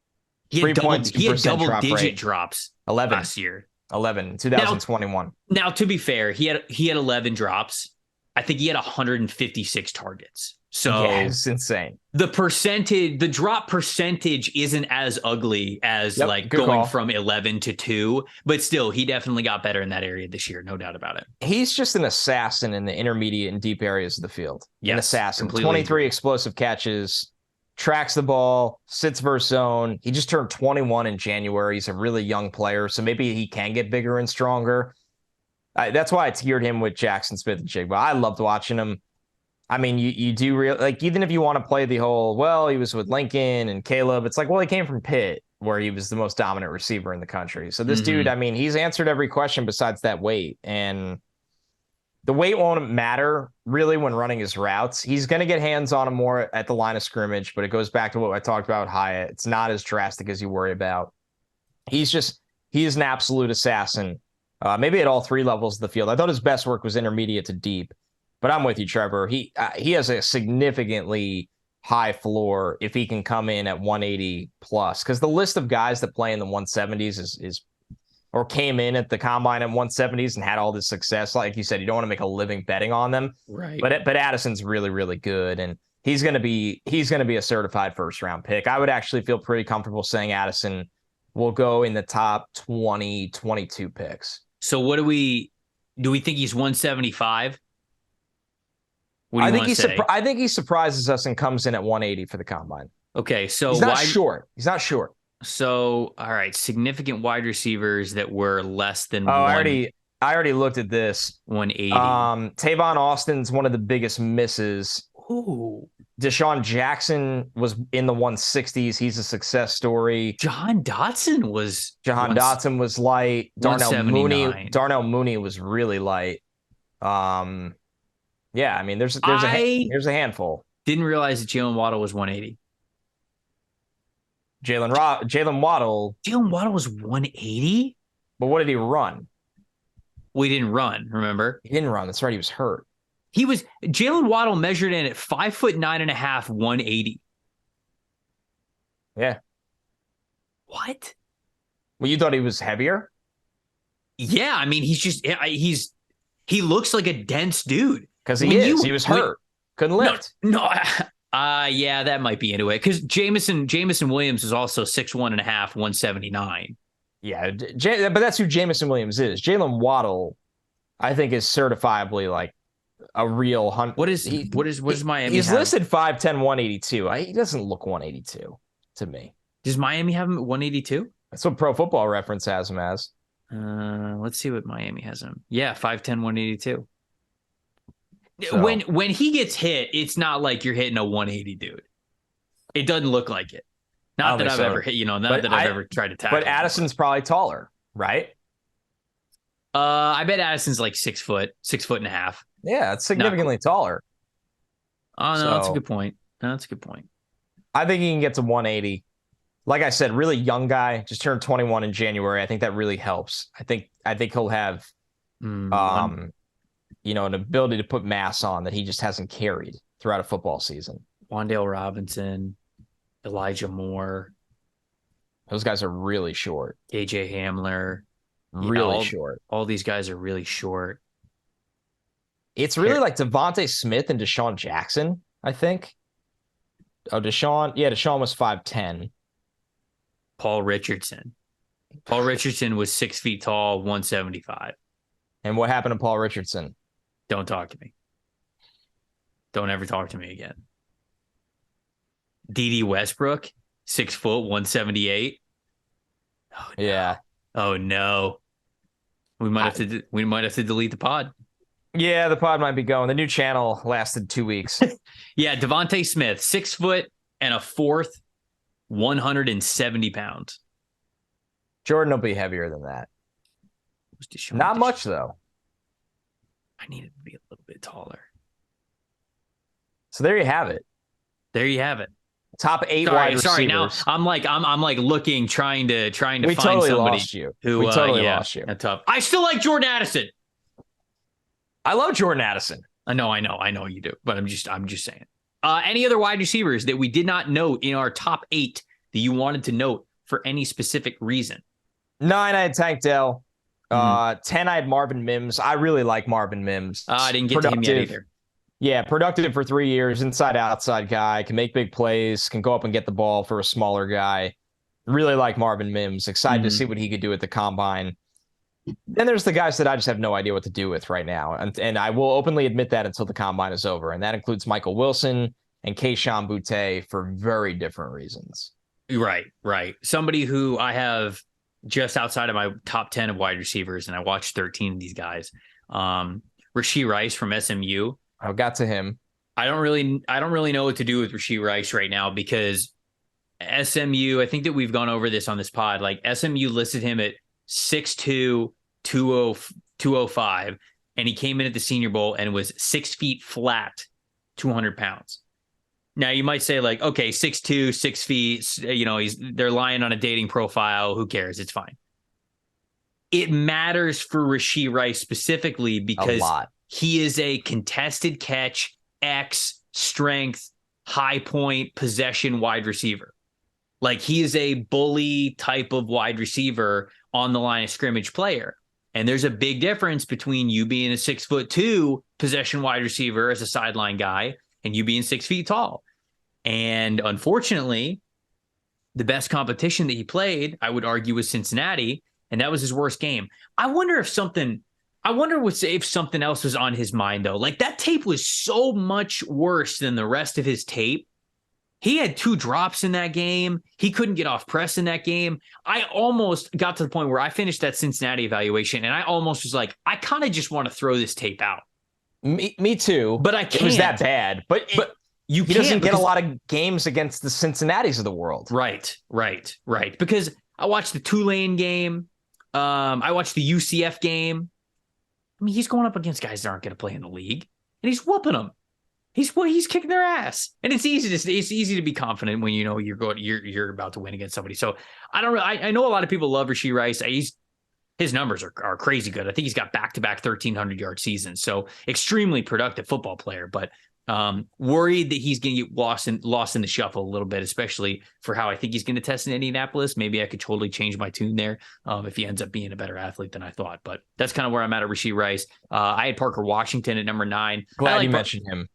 He had double-digit drops 11 last year. 11, 2021. Now, to be fair, he had 11 drops. I think he had 156 targets. So yeah, it's insane. The drop percentage isn't as ugly as going from 11 to 2, but still, he definitely got better in that area this year, no doubt about it. He's just an assassin in the intermediate and deep areas of the field. Yes, an assassin. 23 explosive catches, tracks the ball, sits versus zone. He just turned 21 in January. He's a really young player, so maybe he can get bigger and stronger. That's why I tiered him with Jaxon Smith-Njigba. I loved watching him. I mean, you do even if you want to play the whole, he was with Lincoln and Caleb, it's like, well, he came from Pitt, where he was the most dominant receiver in the country. So this dude, I mean, he's answered every question besides that weight. And the weight won't matter really when running his routes. He's going to get hands on him more at the line of scrimmage, but it goes back to what I talked about with Hyatt. It's not as drastic as you worry about. He is an absolute assassin, maybe at all 3 levels of the field. I thought his best work was intermediate to deep. But I'm with you, Trevor. He has a significantly high floor if he can come in at 180 plus, because the list of guys that play in the 170s is or came in at the combine at 170s and had all this success. Like you said, you don't want to make a living betting on them. Right. But Addison's really, really good. And he's going to be a certified first round pick. I would actually feel pretty comfortable saying Addison will go in the top 20, 22 picks. So what do we think he's 175? I think he surprises us and comes in at 180 for the combine. Okay, so he's not short. He's not short. So, all right, significant wide receivers that were less than I already looked at this. 180. Tavon Austin's one of the biggest misses. Ooh. Deshaun Jackson was in the 160s. He's a success story. Jahan Dotson was light. Darnell Mooney was really light. Yeah, I mean, there's a handful. Didn't realize that Jalen Waddle was 180. Jalen Waddle was 180. But what did he run? Well, he didn't run. Remember, he didn't run. That's right. He was hurt. Jalen Waddle measured in at 5'9.5", 180. Yeah. What? Well, you thought he was heavier? Yeah, I mean, he looks like a dense dude. Because he was hurt. Couldn't lift. No. Yeah, that might be into it. Because Jameson Williams is also 6'1.5", 179. Yeah, but that's who Jameson Williams is. Jalen Waddle, I think, is certifiably like a real hunt. What is Miami? He's listed 5'10", 182. He doesn't look 182 to me. Does Miami have him at 182? That's what Pro Football Reference has him as. Let's see what Miami has him. Yeah, 5'10", 182. So, when he gets hit, it's not like you're hitting a 180 dude. It doesn't look like it. Not that I've ever hit, I've ever tried to tackle. But Addison's probably taller, right? I bet Addison's like 6 foot, 6'1.5". Yeah, it's significantly taller. Oh no, that's a good point. I think he can get to 180. Like I said, really young guy, just turned 21 in January. I think that really helps. I think he'll have an ability to put mass on that he just hasn't carried throughout a football season. Wan'Dale Robinson, Elijah Moore. Those guys are really short. KJ Hamler. Really short. All these guys are really short. It's really like Devontae Smith and Deshaun Jackson, I think. Oh, Deshaun was 5'10". Paul Richardson. Paul Richardson was 6 feet tall, 175. And what happened to Paul Richardson? Don't talk to me. Don't ever talk to me again. D.D. Westbrook, 6 foot, 178. Oh, no. Yeah. Oh no. We might have to delete the pod. Yeah, the pod might be going. The new channel lasted 2 weeks. Yeah, Devontae Smith, 6 foot and a fourth, 170 pounds. Jordan will be heavier than that. Not much, though. I need it to be a little bit taller. So there you have it. Top 8 wide receivers. Sorry, now I'm like looking, trying to find totally somebody lost you. Who we totally lost you. Tough. I still like Jordan Addison. I love Jordan Addison. I know you do, but I'm just saying. Any other wide receivers that we did not note in our top 8 that you wanted to note for any specific reason? 9, I had Tank Dell. 10, I had Marvin Mims. I really like Marvin Mims. I didn't get to him yet either. Yeah, productive for 3 years, inside outside guy, can make big plays, can go up and get the ball for a smaller guy. Really like Marvin Mims. Excited to see what he could do at the combine. Then there's the guys that I just have no idea what to do with right now. And I will openly admit that until the combine is over. And that includes Michael Wilson and Kayshon Boutte for very different reasons. Right. Somebody who I have just outside of my top 10 of wide receivers, and I watched 13 of these guys. Rashee Rice from SMU. I got to him. I don't really know what to do with Rashee Rice right now because SMU, I think that we've gone over this on this pod. Like SMU listed him at 6'2", 205, and he came in at the Senior Bowl and was 6 feet flat, 200 pounds. Now you might say like, okay, 6'2", 6 feet, they're lying on a dating profile. Who cares? It's fine. It matters for Rashee Rice specifically because he is a contested catch, X, strength, high point, possession wide receiver. Like, he is a bully type of wide receiver on the line of scrimmage player. And there's a big difference between you being a 6'2" possession wide receiver as a sideline guy and you being 6 feet tall. And unfortunately, the best competition that he played, I would argue, was Cincinnati, and that was his worst game. I wonder if something else was on his mind, though. Like, that tape was so much worse than the rest of his tape. He had 2 drops in that game. He couldn't get off press in that game. I almost got to the point where I finished that Cincinnati evaluation, and I almost was like, I kind of just want to throw this tape out. Me too. But I can't. It was that bad. But he doesn't get a lot of games against the Cincinnatis of the world. Right. Because I watched the Tulane game. I watched the UCF game. I mean, he's going up against guys that aren't going to play in the league, and he's whooping them. He's kicking their ass, and it's easy to be confident when you know you're about to win against somebody. So I know a lot of people love Rashee Rice. His numbers are crazy good. I think he's got back-to-back 1,300-yard seasons. So extremely productive football player, but worried that he's going to get lost in the shuffle a little bit, especially for how I think he's going to test in Indianapolis. Maybe I could totally change my tune there if he ends up being a better athlete than I thought. But that's kind of where I'm at Rashee Rice. I had Parker Washington at number 9. Glad you mentioned him.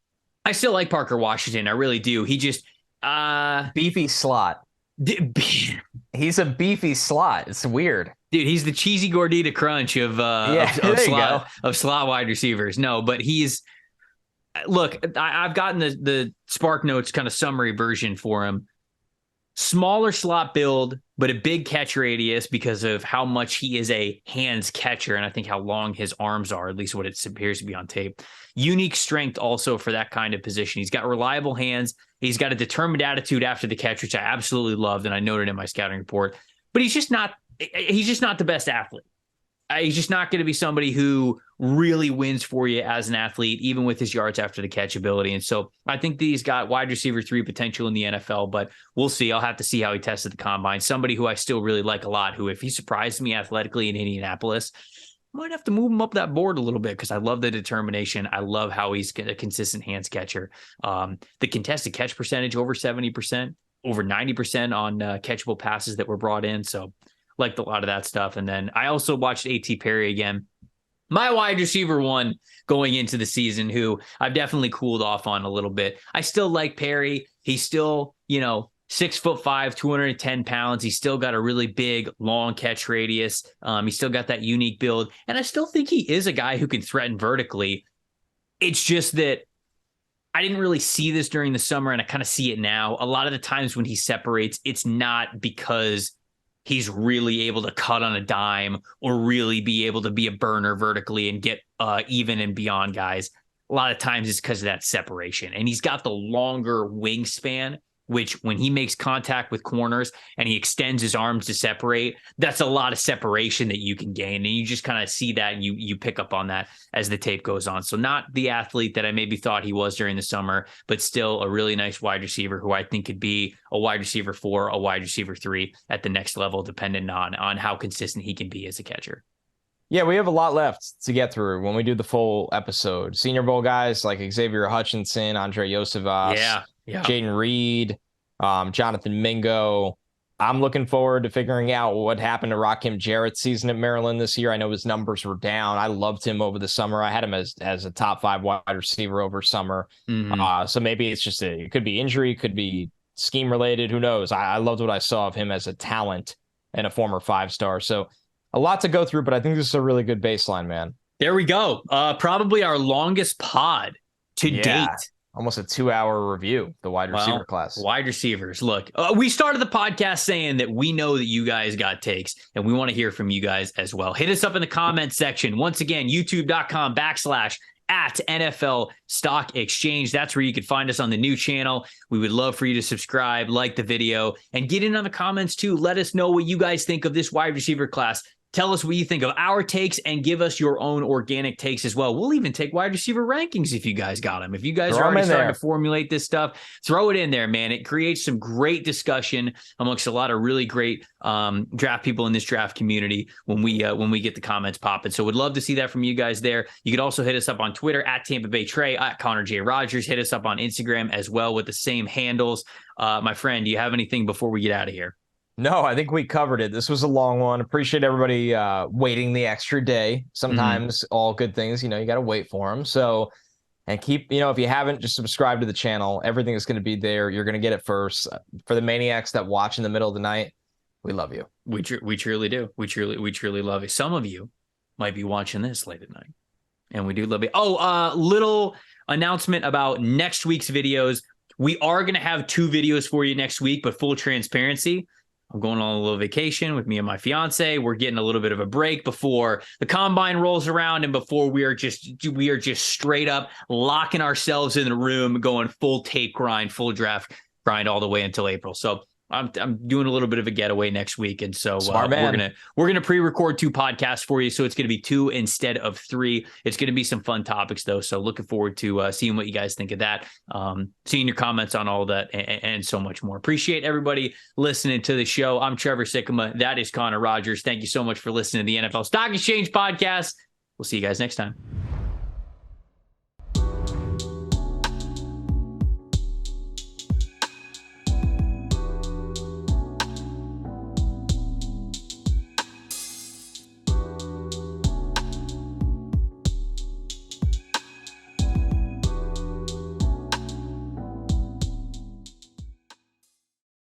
I still like Parker Washington. I really do. He just beefy slot. He's a beefy slot. It's weird. Dude, he's the cheesy gordita crunch of slot wide receivers. No, but I've gotten the Spark Notes kind of summary version for him. Smaller slot build, but a big catch radius because of how much he is a hands catcher, and I think how long his arms are, at least what it appears to be on tape. Unique strength also for that kind of position. He's got reliable hands. He's got a determined attitude after the catch, which I absolutely loved, and I noted in my scouting report. But he's just not the best athlete. He's just not going to be somebody who really wins for you as an athlete, even with his yards after the catch ability. And so I think that he's got wide receiver 3 potential in the NFL, but we'll see. I'll have to see how he tests at the combine. Somebody who I still really like a lot, who if he surprised me athletically in Indianapolis, I might have to move him up that board a little bit because I love the determination. I love how he's a consistent hands catcher. The contested catch percentage over 70%, over 90% on catchable passes that were brought in. So liked a lot of that stuff. And then I also watched A.T. Perry again, my wide receiver 1 going into the season, who I've definitely cooled off on a little bit. I still like Perry. He's still, 6'5", 210 pounds. He's still got a really big, long catch radius. He's still got that unique build. And I still think he is a guy who can threaten vertically. It's just that I didn't really see this during the summer, and I kind of see it now. A lot of the times when he separates, it's not because he's really able to cut on a dime or really be able to be a burner vertically and get even and beyond guys. A lot of times it's because of that separation. And he's got the longer wingspan, which when he makes contact with corners and he extends his arms to separate, that's a lot of separation that you can gain. And you just kind of see that and you pick up on that as the tape goes on. So not the athlete that I maybe thought he was during the summer, but still a really nice wide receiver who I think could be a wide receiver 4, a wide receiver 3 at the next level, depending on how consistent he can be as a catcher. Yeah, we have a lot left to get through when we do the full episode. Senior Bowl guys like Xavier Hutchinson, Andre Yosevas, Jaden Reed, Jonathan Mingo. I'm looking forward to figuring out what happened to Rakim Jarrett's season at Maryland this year. I know his numbers were down. I loved him over the summer. I had him as a top 5 wide receiver over summer. Mm-hmm. So maybe it's just it could be injury, could be scheme related. Who knows? I loved what I saw of him as a talent and a former 5-star. So a lot to go through, but I think this is a really good baseline, man. There we go. Probably our longest pod to date. Almost a 2-hour review, the wide receiver class. Wide receivers. Look, we started the podcast saying that we know that you guys got takes, and we want to hear from you guys as well. Hit us up in the comments section. Once again, youtube.com/@NFL Stock Exchange. That's where you can find us on the new channel. We would love for you to subscribe, like the video, and get in on the comments too. Let us know what you guys think of this wide receiver class. Tell us what you think of our takes and give us your own organic takes as well. We'll even take wide receiver rankings if you guys got them. If you guys are already starting to formulate this stuff, throw it in there, man. It creates some great discussion amongst a lot of really great draft people in this draft community when we get the comments popping. So would love to see that from you guys there. You could also hit us up on Twitter at Tampa Bay Trey, at Connor J. Rogers. Hit us up on Instagram as well with the same handles. My friend, do you have anything before we get out of here? No, I think we covered it. This was a long one. Appreciate everybody waiting the extra day. Sometimes all good things, you got to wait for them. So, and keep, if you haven't, just subscribe to the channel. Everything is going to be there. You're going to get it first. For the maniacs that watch in the middle of the night, we love you. We truly do. We truly love you. Some of you might be watching this late at night, and we do love you. Little announcement about next week's videos. We are going to have 2 videos for you next week, but full transparency, I'm going on a little vacation with me and my fiance. We're getting a little bit of a break before the combine rolls around and before we are just straight up locking ourselves in the room, going full tape grind, full draft grind all the way until April. So I'm doing a little bit of a getaway next week, and so we're gonna pre-record 2 podcasts for you. So it's gonna be 2 instead of 3. It's gonna be some fun topics though, so looking forward to seeing what you guys think of that, seeing your comments on all that, and so much more. Appreciate everybody listening to the show. I'm Trevor Sikkema. That is Connor Rogers. Thank you so much for listening to the NFL Stock Exchange podcast. We'll see you guys next time.